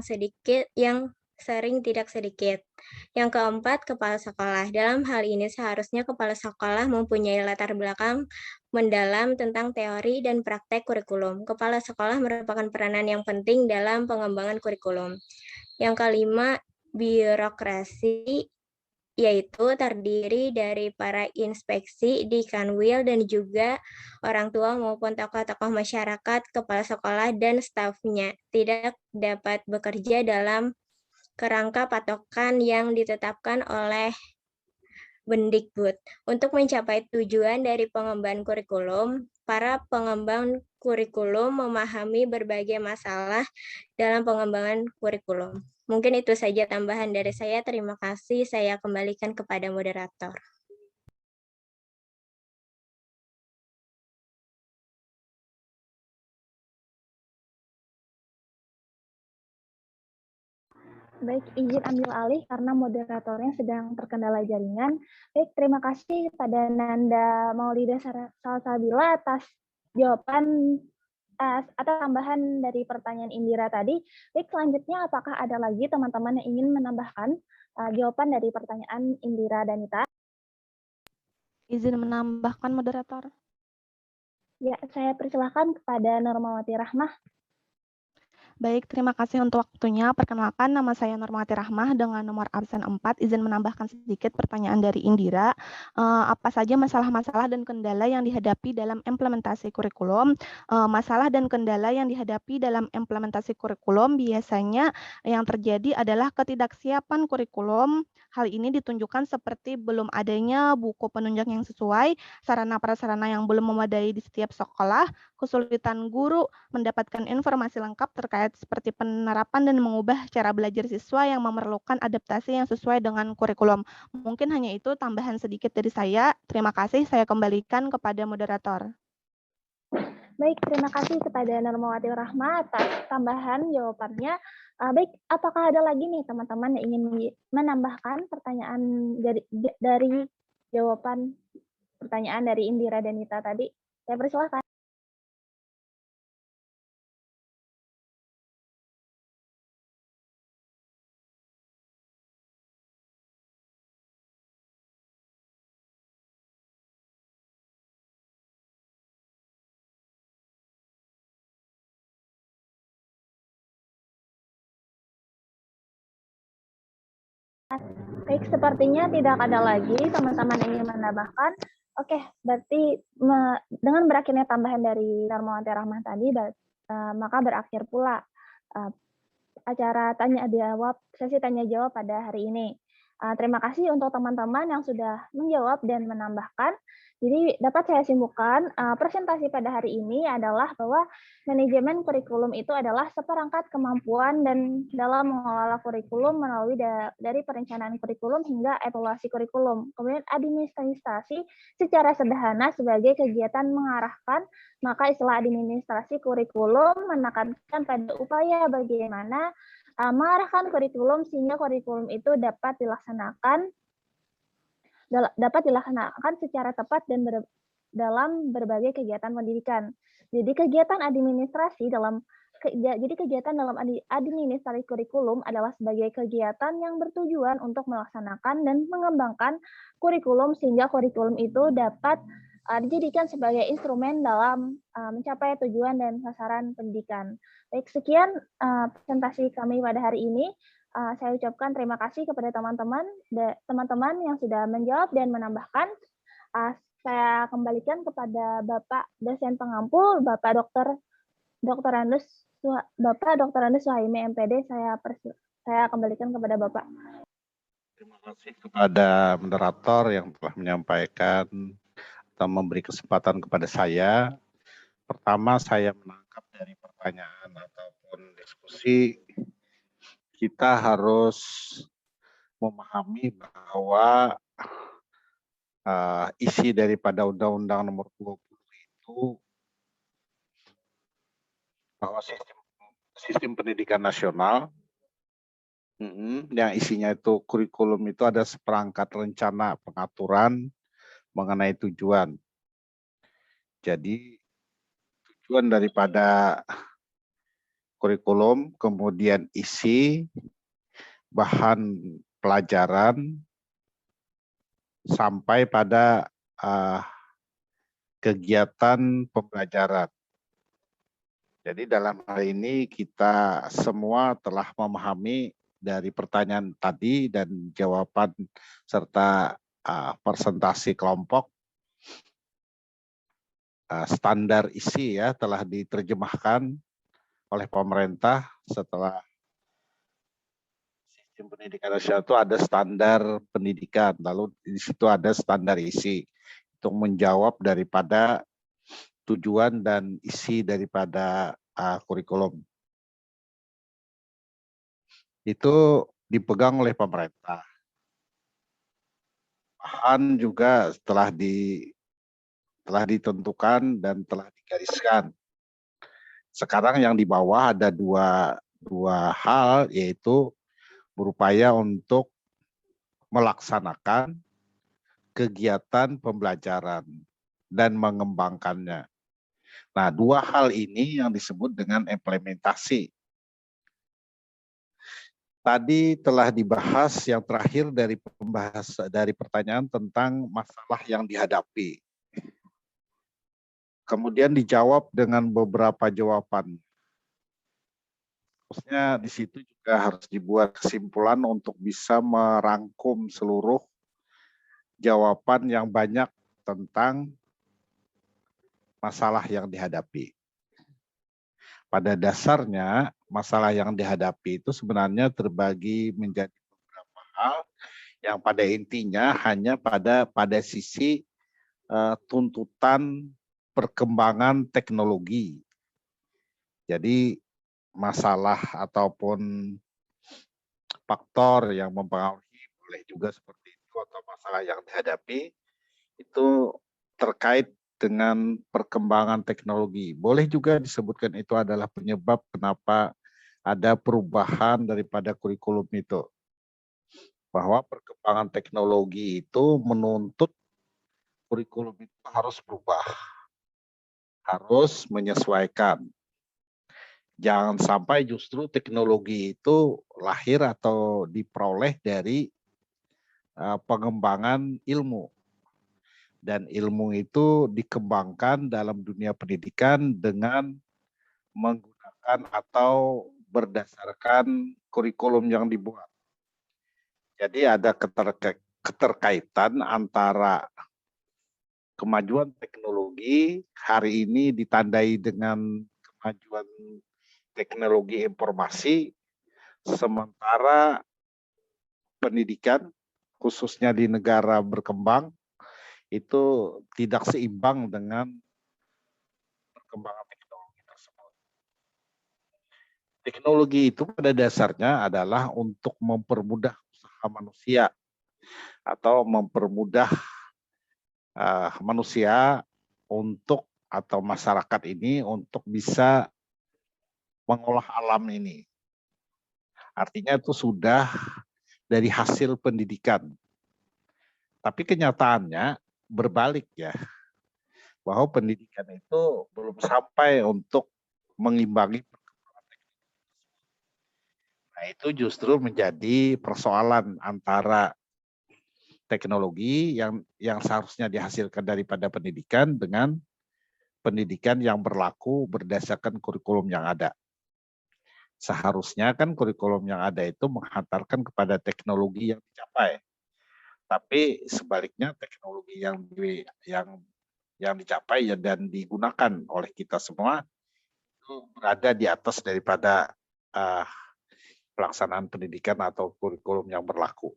yang sering tidak sedikit. Yang keempat, kepala sekolah. Dalam hal ini seharusnya kepala sekolah mempunyai latar belakang mendalam tentang teori dan praktek kurikulum. Kepala sekolah merupakan peranan yang penting dalam pengembangan kurikulum. Yang kelima, birokrasi, yaitu terdiri dari para inspeksi di Kanwil dan juga orang tua maupun tokoh-tokoh masyarakat, kepala sekolah, dan stafnya tidak dapat bekerja dalam kerangka patokan yang ditetapkan oleh Mendikbud. Untuk mencapai tujuan dari pengembangan kurikulum, para pengembang kurikulum memahami berbagai masalah dalam pengembangan kurikulum. Mungkin itu saja tambahan dari saya. Terima kasih. Saya kembalikan kepada moderator. Baik, izin ambil alih karena moderatornya sedang terkendala jaringan. Baik, terima kasih kepada Nanda Maulida Salsabila atas jawaban atau tambahan dari pertanyaan Indira tadi. Baik, selanjutnya apakah ada lagi teman-teman yang ingin menambahkan jawaban dari pertanyaan Indira Danita? Izin menambahkan moderator. Ya, saya persilahkan kepada Normawati Rahmah. Baik, terima kasih untuk waktunya. Perkenalkan, nama saya Normawati Rahmah dengan nomor absen 4. Izin menambahkan sedikit pertanyaan dari Indira. Apa saja masalah-masalah dan kendala yang dihadapi dalam implementasi kurikulum? Masalah dan kendala yang dihadapi dalam implementasi kurikulum biasanya yang terjadi adalah ketidaksiapan kurikulum. Hal ini ditunjukkan seperti belum adanya buku penunjang yang sesuai, sarana-prasarana yang belum memadai di setiap sekolah, kesulitan guru mendapatkan informasi lengkap terkait seperti penerapan dan mengubah cara belajar siswa yang memerlukan adaptasi yang sesuai dengan kurikulum. Mungkin hanya itu tambahan sedikit dari saya. Terima kasih, saya kembalikan kepada moderator. Baik, terima kasih kepada Normawati Rahma atas tambahan jawabannya. Baik, apakah ada lagi nih teman-teman yang ingin menambahkan pertanyaan dari jawaban pertanyaan dari Indira Danita tadi? Saya persilahkan. Baik, sepertinya tidak ada lagi teman-teman yang ingin menambahkan. Oke, berarti dengan berakhirnya tambahan dari Normawati Rahmah tadi, maka berakhir pula acara sesi tanya jawab pada hari ini. Terima kasih untuk teman-teman yang sudah menjawab dan menambahkan. Jadi dapat saya simpulkan presentasi pada hari ini adalah bahwa manajemen kurikulum itu adalah seperangkat kemampuan dan dalam mengelola kurikulum melalui dari perencanaan kurikulum hingga evaluasi kurikulum. Kemudian administrasi secara sederhana sebagai kegiatan mengarahkan, maka istilah administrasi kurikulum menekankan pada upaya bagaimana mengarahkan kurikulum sehingga kurikulum itu dapat dilaksanakan secara tepat dan dalam berbagai kegiatan pendidikan. Jadi kegiatan administrasi dalam administrasi kurikulum adalah sebagai kegiatan yang bertujuan untuk melaksanakan dan mengembangkan kurikulum sehingga kurikulum itu dapat dijadikan sebagai instrumen dalam mencapai tujuan dan sasaran pendidikan. Baik, sekian presentasi kami pada hari ini. Saya ucapkan terima kasih kepada teman-teman yang sudah menjawab dan menambahkan. Saya kembalikan kepada Bapak dosen pengampu, Bapak Dr. Andes Suhaimi MPD. Saya kembalikan kepada Bapak. Terima kasih kepada moderator yang telah menyampaikan atau memberi kesempatan kepada saya. Pertama, saya menangkap dari pertanyaan ataupun diskusi, kita harus memahami bahwa isi daripada Undang-Undang Nomor 20 itu bahwa sistem pendidikan nasional yang isinya itu kurikulum itu ada seperangkat rencana pengaturan mengenai tujuan. Jadi tujuan daripada kurikulum, kemudian isi, bahan pelajaran, sampai pada kegiatan pembelajaran. Jadi dalam hal ini kita semua telah memahami dari pertanyaan tadi dan jawaban serta presentasi kelompok, standar isi ya telah diterjemahkan oleh pemerintah. Setelah sistem pendidikan nasional itu ada standar pendidikan, lalu di situ ada standar isi untuk menjawab daripada tujuan dan isi daripada kurikulum. Itu dipegang oleh pemerintah. Bahan juga telah ditentukan dan telah digariskan. Sekarang yang di bawah ada dua hal, yaitu berupaya untuk melaksanakan kegiatan pembelajaran dan mengembangkannya. Nah, dua hal ini yang disebut dengan implementasi. Tadi telah dibahas yang terakhir dari pertanyaan tentang masalah yang dihadapi. Kemudian dijawab dengan beberapa jawaban. Maksudnya di situ juga harus dibuat kesimpulan untuk bisa merangkum seluruh jawaban yang banyak tentang masalah yang dihadapi. Pada dasarnya, masalah yang dihadapi itu sebenarnya terbagi menjadi beberapa hal yang pada intinya hanya pada sisi tuntutan perkembangan teknologi. Jadi masalah ataupun faktor yang mempengaruhi boleh juga seperti itu, atau masalah yang dihadapi itu terkait dengan perkembangan teknologi. Boleh juga disebutkan itu adalah penyebab kenapa ada perubahan daripada kurikulum itu. Bahwa perkembangan teknologi itu menuntut kurikulum itu harus berubah. Harus menyesuaikan. Jangan sampai justru teknologi itu lahir atau diperoleh dari pengembangan ilmu. Dan ilmu itu dikembangkan dalam dunia pendidikan dengan menggunakan atau berdasarkan kurikulum yang dibuat. Jadi ada keterkaitan antara kemajuan teknologi hari ini ditandai dengan kemajuan teknologi informasi, sementara pendidikan khususnya di negara berkembang itu tidak seimbang dengan perkembangan teknologi tersebut. Teknologi itu pada dasarnya adalah untuk mempermudah usaha manusia atau mempermudah manusia untuk atau masyarakat ini untuk bisa mengolah alam ini. Artinya itu sudah dari hasil pendidikan. Tapi kenyataannya berbalik ya, bahwa pendidikan itu belum sampai untuk mengimbangi perkembangan teknologi. Nah itu justru menjadi persoalan antara teknologi yang seharusnya dihasilkan daripada pendidikan dengan pendidikan yang berlaku berdasarkan kurikulum yang ada. Seharusnya kan kurikulum yang ada itu menghantarkan kepada teknologi yang dicapai. Tapi sebaliknya teknologi yang dicapai dan digunakan oleh kita semua itu berada di atas daripada pelaksanaan pendidikan atau kurikulum yang berlaku.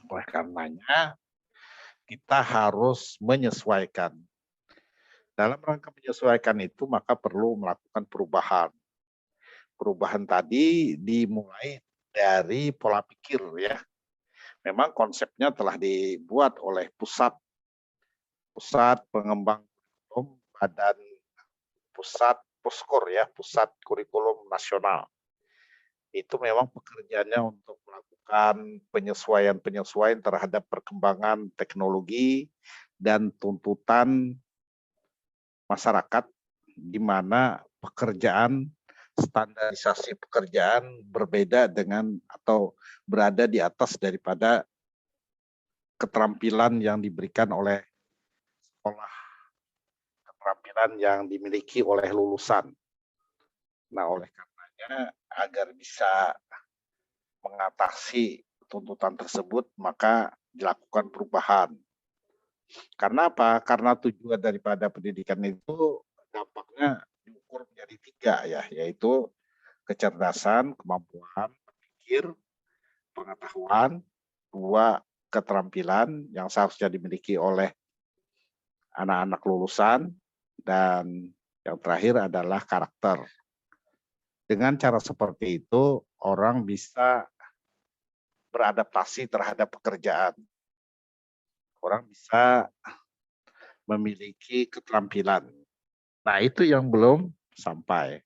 Oleh karenanya, kita harus menyesuaikan. Dalam rangka menyesuaikan itu, maka perlu melakukan perubahan. Perubahan tadi dimulai dari pola pikir ya. Memang konsepnya telah dibuat oleh pusat pengembang kurikulum, badan pusat Puskor ya, pusat kurikulum nasional. Itu memang pekerjaannya untuk melakukan penyesuaian terhadap perkembangan teknologi dan tuntutan masyarakat, di mana standarisasi pekerjaan berbeda dengan atau berada di atas daripada keterampilan yang diberikan oleh sekolah, keterampilan yang dimiliki oleh lulusan. Nah, oleh karenanya agar bisa mengatasi tuntutan tersebut, maka dilakukan perubahan. Karena apa? Karena tujuan daripada pendidikan itu dampaknya diukur menjadi 3 ya, yaitu kecerdasan, kemampuan berpikir, pengetahuan, 2 keterampilan yang seharusnya dimiliki oleh anak-anak lulusan, dan yang terakhir adalah karakter. Dengan cara seperti itu, orang bisa beradaptasi terhadap pekerjaan. Orang bisa memiliki keterampilan. Nah, itu yang belum sampai.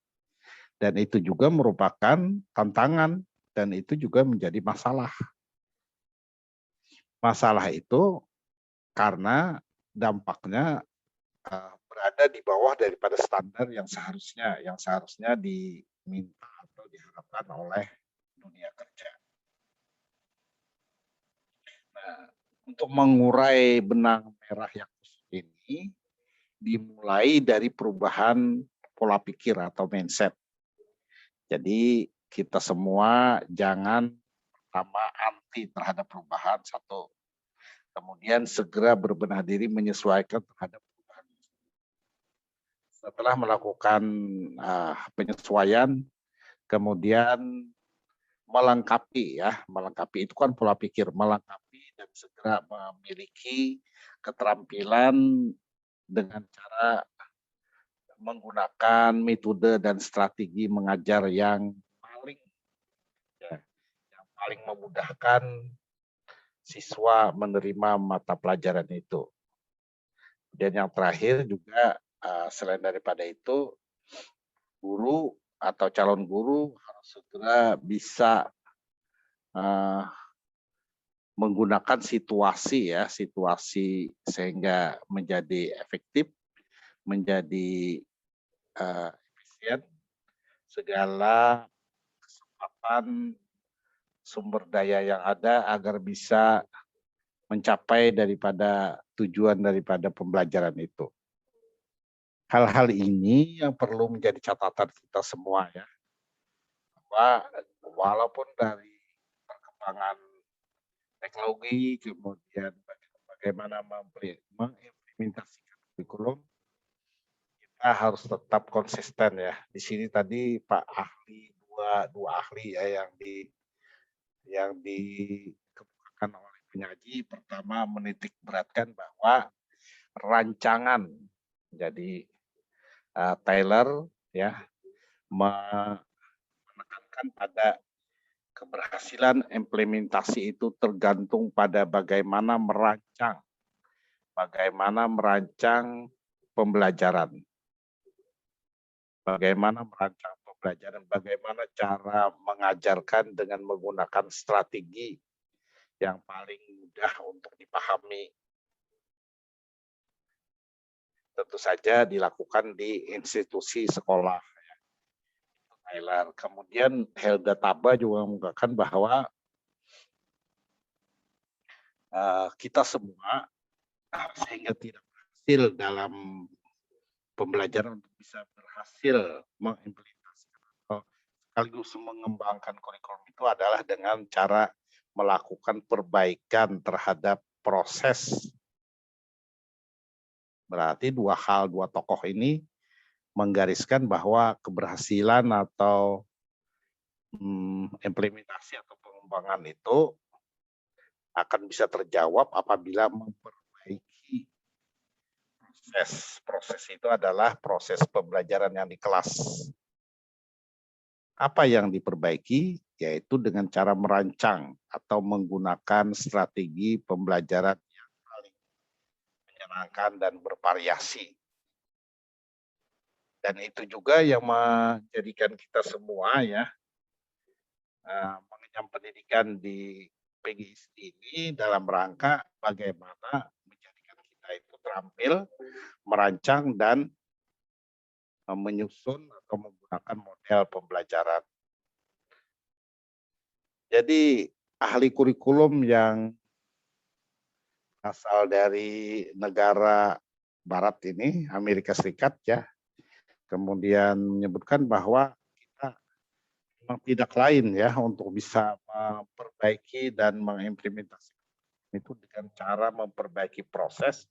Dan itu juga merupakan tantangan, dan itu juga menjadi masalah. Masalah itu karena dampaknya berada di bawah daripada standar yang seharusnya diminta atau diharapkan oleh dunia kerja. Nah, untuk mengurai benang merah yang ini dimulai dari perubahan pola pikir atau mindset. Jadi kita semua jangan pertama anti terhadap perubahan, satu. Kemudian segera berbenah diri menyesuaikan terhadap perubahan. Setelah melakukan penyesuaian, kemudian melengkapi itu kan pola pikir, melengkapi dan segera memiliki keterampilan dengan cara menggunakan metode dan strategi mengajar yang paling memudahkan siswa menerima mata pelajaran itu. Dan yang terakhir juga selain daripada itu, guru atau calon guru harus segera bisa menggunakan situasi sehingga menjadi efektif, menjadi efisien, segala kesempatan sumber daya yang ada agar bisa mencapai daripada tujuan daripada pembelajaran itu. Hal-hal ini yang perlu menjadi catatan kita semua ya. Bahwa walaupun dari perkembangan teknologi, kemudian bagaimana mengimplementasikan kurikulum, kita harus tetap konsisten ya. Di sini tadi Pak ahli, dua ahli ya yang dikemukakan oleh penyaji. Pertama, menitik beratkan bahwa rancangan, jadi Taylor ya menekankan pada keberhasilan implementasi itu tergantung pada bagaimana merancang pembelajaran. Bagaimana merancang pembelajaran, bagaimana cara mengajarkan dengan menggunakan strategi yang paling mudah untuk dipahami. Tentu saja dilakukan di institusi sekolah. Taylor. Kemudian Helga Taba juga mengungkapkan bahwa kita semua sehingga tidak berhasil dalam pembelajaran untuk bisa berhasil mengimplementasikan atau sekaligus mengembangkan kurikulum itu adalah dengan cara melakukan perbaikan terhadap proses. Berarti dua tokoh ini menggariskan bahwa keberhasilan atau implementasi atau pengembangan itu akan bisa terjawab apabila memperbaiki proses. Proses itu adalah proses pembelajaran yang di kelas. Apa yang diperbaiki? Yaitu dengan cara merancang atau menggunakan strategi pembelajaran yang paling menyenangkan dan bervariasi. Dan itu juga yang menjadikan kita semua ya mengenyam pendidikan di PGISD ini dalam rangka bagaimana menjadikan kita itu terampil merancang dan menyusun atau menggunakan model pembelajaran. Jadi ahli kurikulum yang asal dari negara barat ini, Amerika Serikat ya, kemudian menyebutkan bahwa kita memang tidak lain ya untuk bisa memperbaiki dan mengimplementasikan itu dengan cara memperbaiki proses.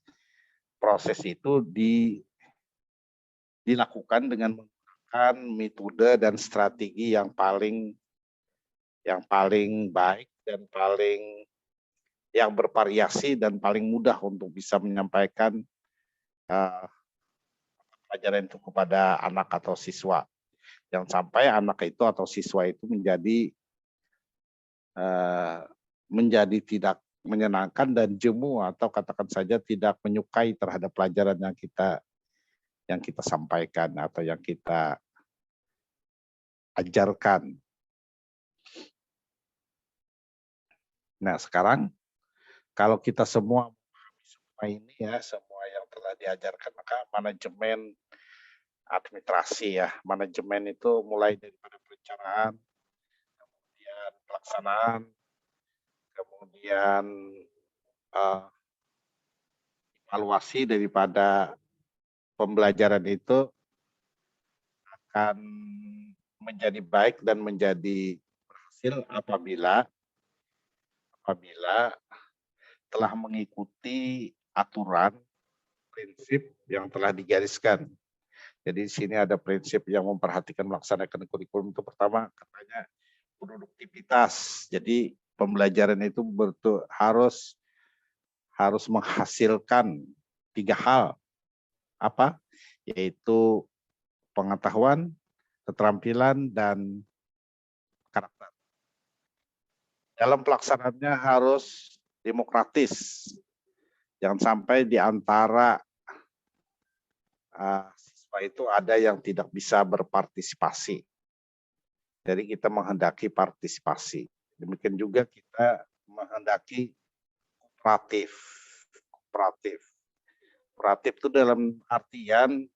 Proses itu dilakukan dengan menggunakan metode dan strategi yang paling baik dan yang bervariasi dan paling mudah untuk bisa menyampaikan pelajaran itu kepada anak atau siswa. Yang sampai anak itu atau siswa itu menjadi tidak menyenangkan dan jemu atau katakan saja tidak menyukai terhadap pelajaran yang kita sampaikan atau yang kita ajarkan. Nah, sekarang kalau kita semua memahami semua ini ya, semua yang telah diajarkan, maka manajemen administrasi ya, manajemen itu mulai daripada perencanaan, kemudian pelaksanaan, kemudian evaluasi daripada pembelajaran itu akan menjadi baik dan menjadi berhasil apabila telah mengikuti aturan prinsip yang telah digariskan. Jadi di sini ada prinsip yang memperhatikan melaksanakan kurikulum itu pertama katanya produktivitas. Jadi pembelajaran itu harus menghasilkan 3 hal. Apa? Yaitu pengetahuan, keterampilan, dan karakter. Dalam pelaksanaannya harus demokratis. Jangan sampai di antara siswa itu ada yang tidak bisa berpartisipasi. Jadi kita menghendaki partisipasi. Demikian juga kita menghendaki kooperatif. Kooperatif itu dalam artian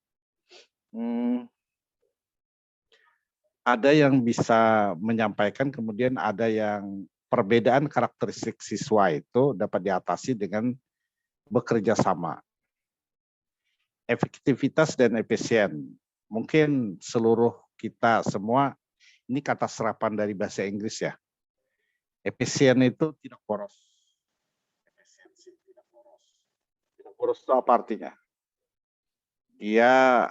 ada yang bisa menyampaikan, kemudian ada yang perbedaan karakteristik siswa itu dapat diatasi dengan bekerja sama. Efektivitas dan efisien. Mungkin seluruh kita semua, ini kata serapan dari bahasa Inggris ya. Efisien itu tidak boros. Efisiensi tidak boros. Tidak boros itu apa artinya? Dia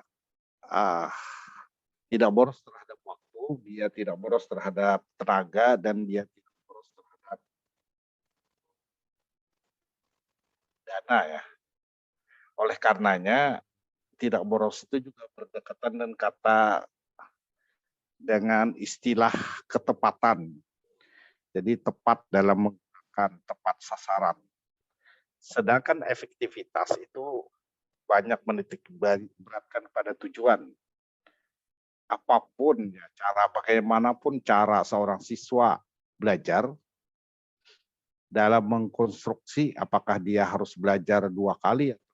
tidak boros terhadap waktu, dia tidak boros terhadap tenaga, dan dia tidak boros terhadap dana ya. Oleh karenanya tidak boros itu juga berdekatan dengan istilah ketepatan. Jadi tepat dalam menggunakan tepat sasaran. Sedangkan efektivitas itu banyak menitik beratkan pada tujuan. Apapun ya, bagaimanapun cara seorang siswa belajar, dalam mengkonstruksi apakah dia harus belajar 2 kali atau 3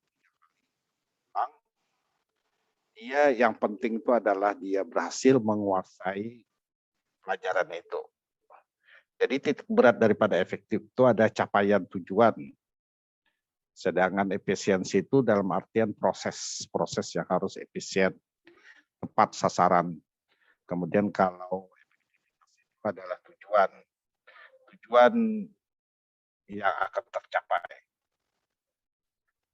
kali. Dia yang penting itu adalah dia berhasil menguasai pelajaran itu. Jadi titik berat daripada efektif itu ada capaian tujuan. Sedangkan efisiensi itu dalam artian proses yang harus efisien, tepat sasaran. Kemudian kalau efektivitas itu adalah tujuan yang akan tercapai.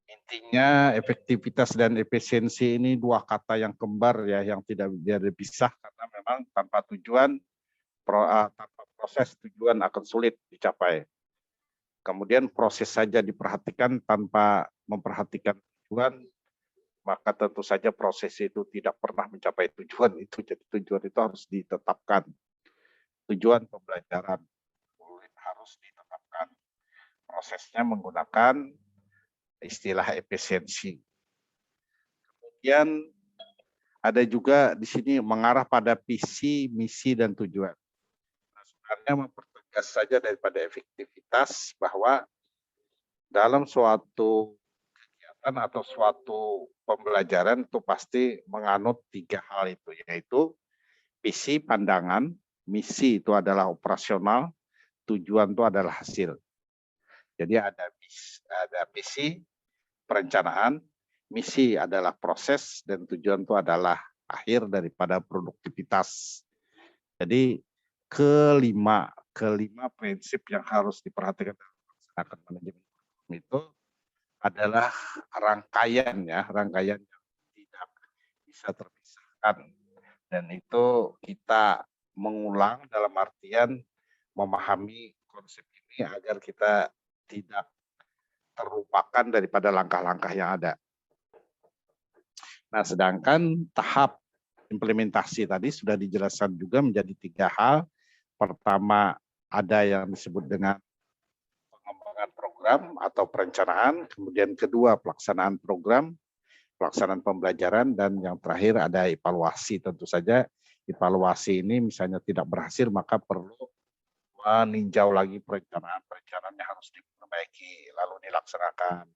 Intinya efektivitas dan efisiensi ini dua kata yang kembar ya, yang tidak bisa dipisah karena memang tanpa tujuan, tanpa proses tujuan akan sulit dicapai. Kemudian proses saja diperhatikan tanpa memperhatikan tujuan, maka tentu saja proses itu tidak pernah mencapai tujuan itu. Jadi tujuan itu harus ditetapkan. Tujuan pembelajaran harus ditetapkan. Prosesnya menggunakan istilah efisiensi. Kemudian ada juga di sini mengarah pada visi, misi, dan tujuan. Nah, sebenarnya mempertegas saja daripada efektivitas bahwa dalam suatu kegiatan atau suatu pembelajaran itu pasti menganut 3 hal itu, yaitu visi, pandangan, misi itu adalah operasional, tujuan itu adalah hasil. Jadi ada visi, perencanaan, misi adalah proses, dan tujuan itu adalah akhir daripada produktivitas. Jadi kelima prinsip yang harus diperhatikan dalam melaksanakan manajemen itu adalah rangkaian yang tidak bisa terpisahkan. Dan itu kita mengulang dalam artian memahami konsep ini agar kita tidak terlupakan daripada langkah-langkah yang ada. Nah, sedangkan tahap implementasi tadi sudah dijelaskan juga menjadi 3 hal. Pertama, ada yang disebut dengan pengembangan program atau perencanaan, kemudian kedua pelaksanaan program, pelaksanaan pembelajaran, dan yang terakhir ada evaluasi. Tentu saja evaluasi ini misalnya tidak berhasil, maka perlu meninjau lagi perencanaannya harus diperbaiki, lalu dilaksanakan.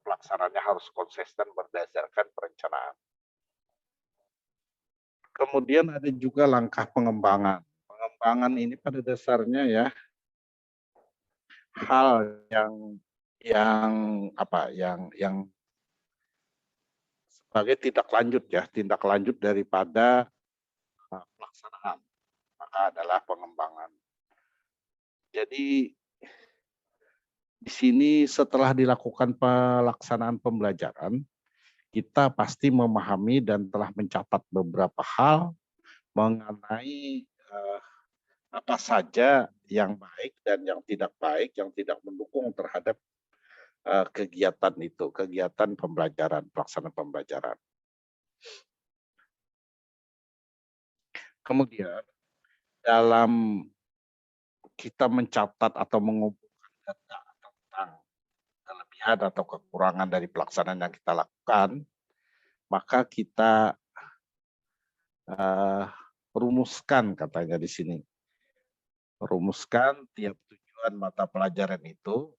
Pelaksanaannya harus konsisten berdasarkan perencanaan. Kemudian ada juga langkah pengembangan. Pengembangan ini pada dasarnya ya hal yang sebagai tindak lanjut daripada pelaksanaan, maka adalah pengembangan. Jadi di sini setelah dilakukan pelaksanaan pembelajaran, kita pasti memahami dan telah mencatat beberapa hal mengenai apa saja yang baik dan yang tidak baik, yang tidak mendukung terhadap kegiatan itu, kegiatan pembelajaran, pelaksanaan pembelajaran. Kemudian dalam kita mencatat atau mengumpulkan data tentang kelebihan atau kekurangan dari pelaksanaan yang kita lakukan, maka kita rumuskan katanya di sini. Rumuskan tiap tujuan mata pelajaran itu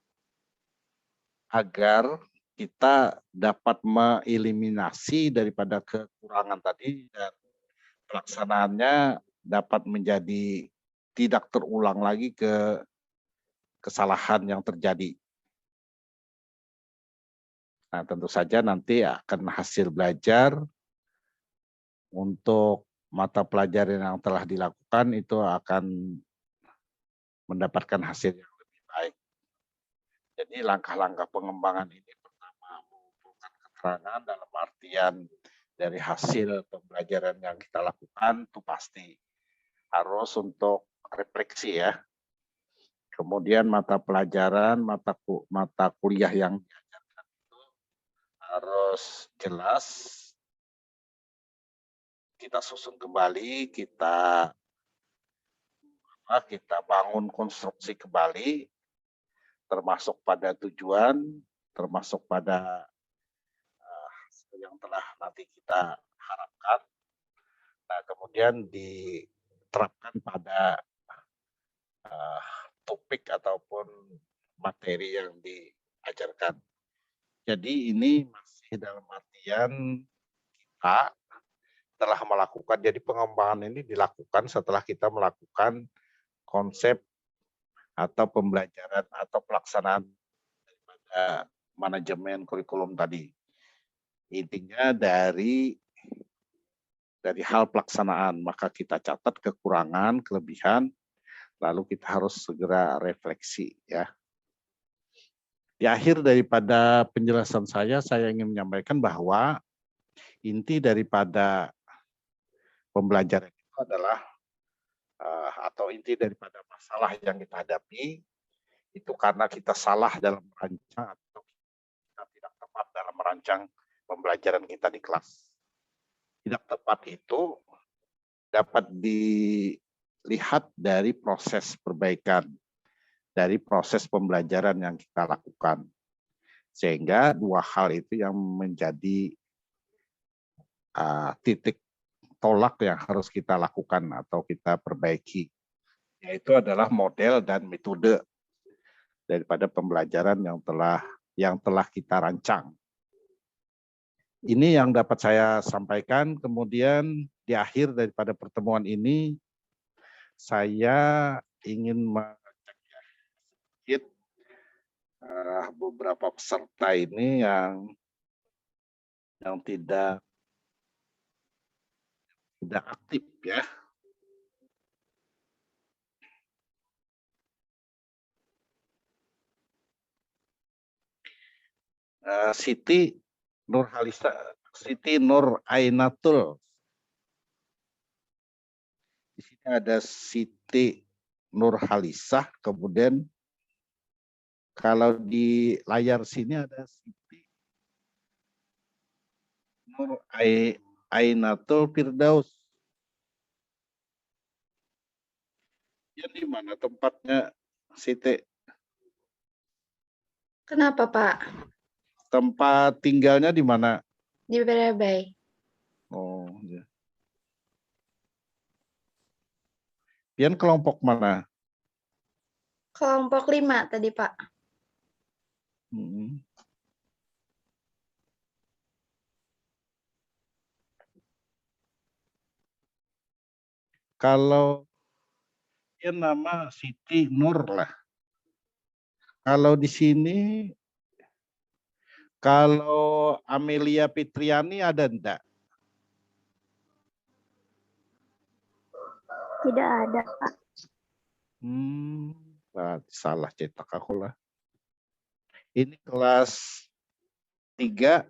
agar kita dapat mengeliminasi daripada kekurangan tadi dan pelaksanaannya dapat menjadi tidak terulang lagi kesalahan yang terjadi. Nah, tentu saja nanti akan hasil belajar untuk mata pelajaran yang telah dilakukan itu akan mendapatkan hasil yang lebih baik. Jadi langkah-langkah pengembangan ini pertama mengumpulkan keterangan dalam artian dari hasil pembelajaran yang kita lakukan itu pasti harus untuk refleksi ya. Kemudian mata pelajaran, mata kuliah yang diajarkan itu harus jelas. Kita susun kembali, kita bangun konstruksi kembali, termasuk pada tujuan, termasuk pada yang telah nanti kita harapkan. Nah, kemudian diterapkan pada topik ataupun materi yang diajarkan. Jadi ini masih dalam artian kita telah melakukan, jadi pengembangan ini dilakukan setelah kita melakukan konsep atau pembelajaran atau pelaksanaan daripada manajemen kurikulum tadi. Intinya dari hal pelaksanaan, maka kita catat kekurangan, kelebihan, lalu kita harus segera refleksi ya. Di akhir daripada penjelasan saya ingin menyampaikan bahwa inti daripada pembelajaran itu adalah atau inti daripada masalah yang kita hadapi itu karena kita salah dalam merancang atau kita tidak tepat dalam merancang pembelajaran kita di kelas. Tidak tepat itu dapat dilihat dari proses perbaikan, dari proses pembelajaran yang kita lakukan. Sehingga dua hal itu yang menjadi titik tolak yang harus kita lakukan atau kita perbaiki, yaitu adalah model dan metode daripada pembelajaran yang telah kita rancang. Ini yang dapat saya sampaikan. Kemudian di akhir daripada pertemuan ini saya ingin mengecek sedikit beberapa peserta ini yang tidak aktif ya. Siti Nur Ainatul. Di sini ada Siti Nur Halisah, kemudian kalau di layar sini ada Siti Nur Ainatul Firdaus. Ya, di mana tempatnya Siti? Kenapa, Pak? Tempat tinggalnya di mana? Di Barabai. Oh, ya. Pian kelompok mana? Kelompok 5 tadi, Pak. Kalau dia nama Siti Nur lah. Kalau di sini, kalau Amelia Fitriani ada enggak? Tidak ada, Pak. Berarti salah cetak aku lah. Ini kelas 3.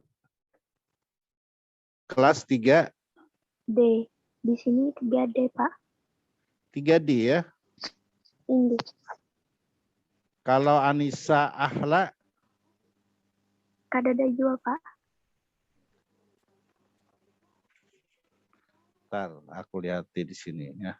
Kelas 3. D. Di sini 3D, Pak. 3D ya? Ini. Kalau Anissa Ahla? Kadada juga, Pak. Bentar, aku lihat di sini ya.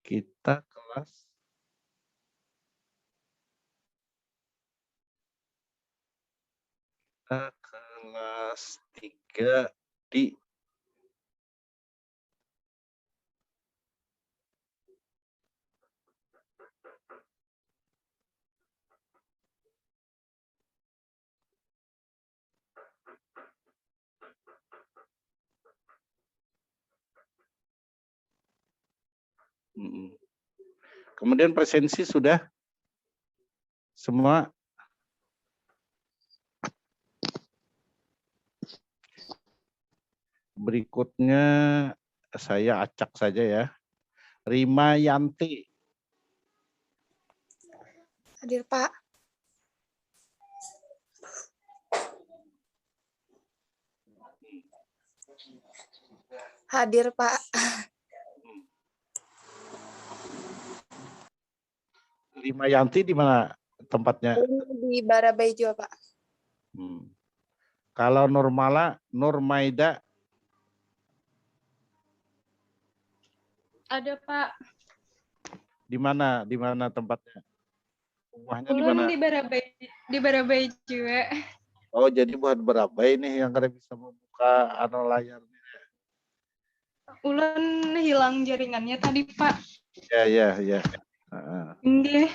Kita kelas kelas 3 di Kemudian presensi sudah semua. Berikutnya saya acak saja ya. Rima Yanti. Hadir, Pak. Hadir, Pak. Rima Yanti di mana tempatnya? Di Barabai juga, Pak. Kalau Nurmala, Nurmaida? Ada, Pak. Di mana tempatnya? Rumahnya di mana? Di Barabai juga. Oh, jadi buat Barabai nih yang kada bisa membuka layarnya. Ulun hilang jaringannya tadi, Pak. Ya. Nggih.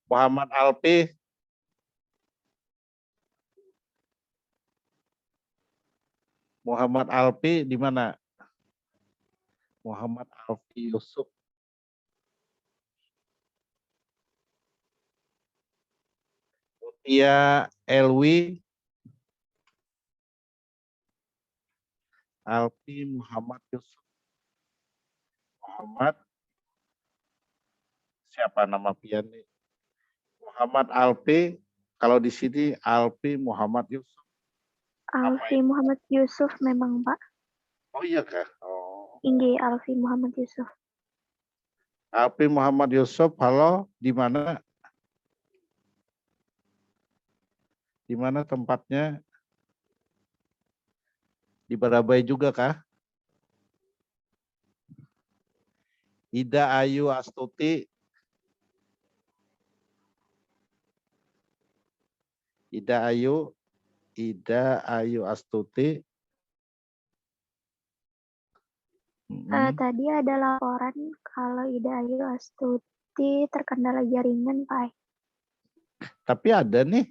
Muhammad Alpi. Muhammad Alfi di mana? Muhammad Alfi Yusuf. Mutia Elwi. Alfi Muhammad Yusuf. Muhammad. Siapa nama pian nih? Muhammad Alfi. Kalau di sini Alfi Muhammad Yusuf. Alfi Muhammad Yusuf memang, Pak. Oh iya kah? Oh. Inggih, Alfi Muhammad Yusuf. Alfi Muhammad Yusuf, halo, di mana? Di mana tempatnya? Di Barabai juga kah? Ida Ayu Astuti. Ida Ayu Astuti. Tadi ada laporan kalau Ida Ayu Astuti terkendala jaringan, Pak. Tapi ada nih.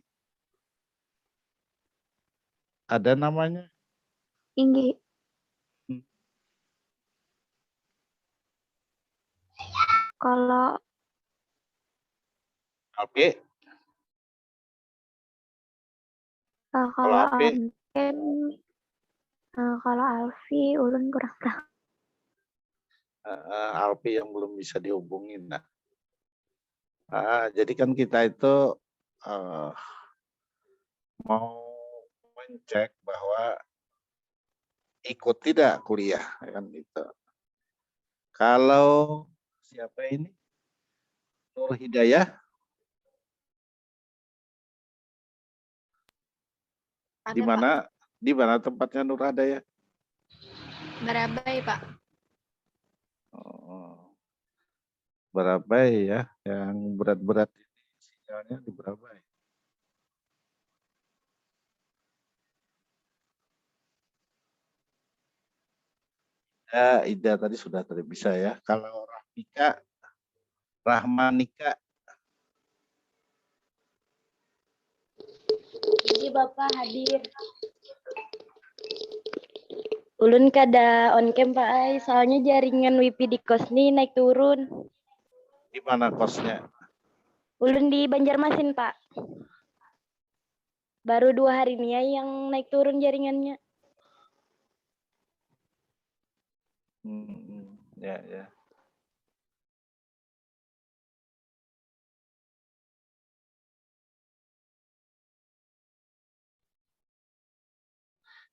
Ada namanya. Inggih. Kalau Oke. kalau Anken, kalau Alfi, ulun kurang tahu. Alfi yang belum bisa dihubungin. Nah. Jadi kan kita itu mau mencek bahwa ikut tidak kuliah, kan gitu. Kalau siapa ini? Nur Hidayah. Ada, Di mana? Di mana tempatnya Nur Hidayah? Barabai, Pak. Oh. Barabai ya, yang berat-berat ini sinyalnya di Barabai. Ida tadi sudah bisa ya. Kalau Rahmanika. Jadi Bapak hadir. Ulun kada on cam Pak Ai, soalnya jaringan wifi di kos nih naik turun. Di mana kosnya? Ulun di Banjarmasin Pak. Baru 2 hari ini yang naik turun jaringannya. Ya.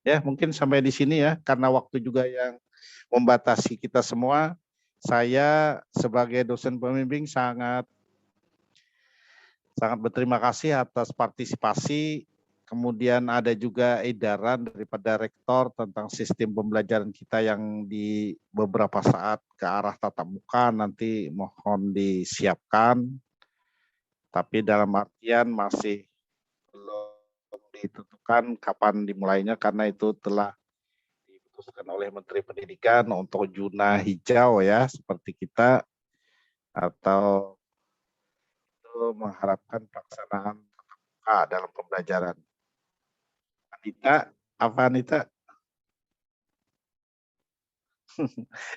Ya, mungkin sampai di sini ya, karena waktu juga yang membatasi kita semua. Saya sebagai dosen pembimbing sangat berterima kasih atas partisipasi. Kemudian ada juga edaran daripada rektor tentang sistem pembelajaran kita yang di beberapa saat ke arah tatap muka, nanti mohon disiapkan. Tapi dalam artian masih belum ditentukan kapan dimulainya, karena itu telah diputuskan oleh Menteri Pendidikan untuk zona hijau ya, seperti kita, atau itu mengharapkan pelaksanaan tatap muka dalam pembelajaran. Anita?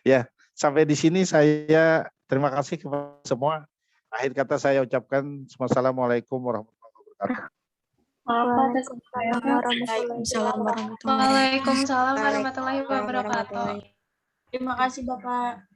Ya, sampai di sini saya terima kasih kepada semua. Akhir kata saya ucapkan wassalamualaikum warahmatullahi wabarakatuh. Waalaikumsalam warahmatullahi wabarakatuh. Terima kasih Bapak.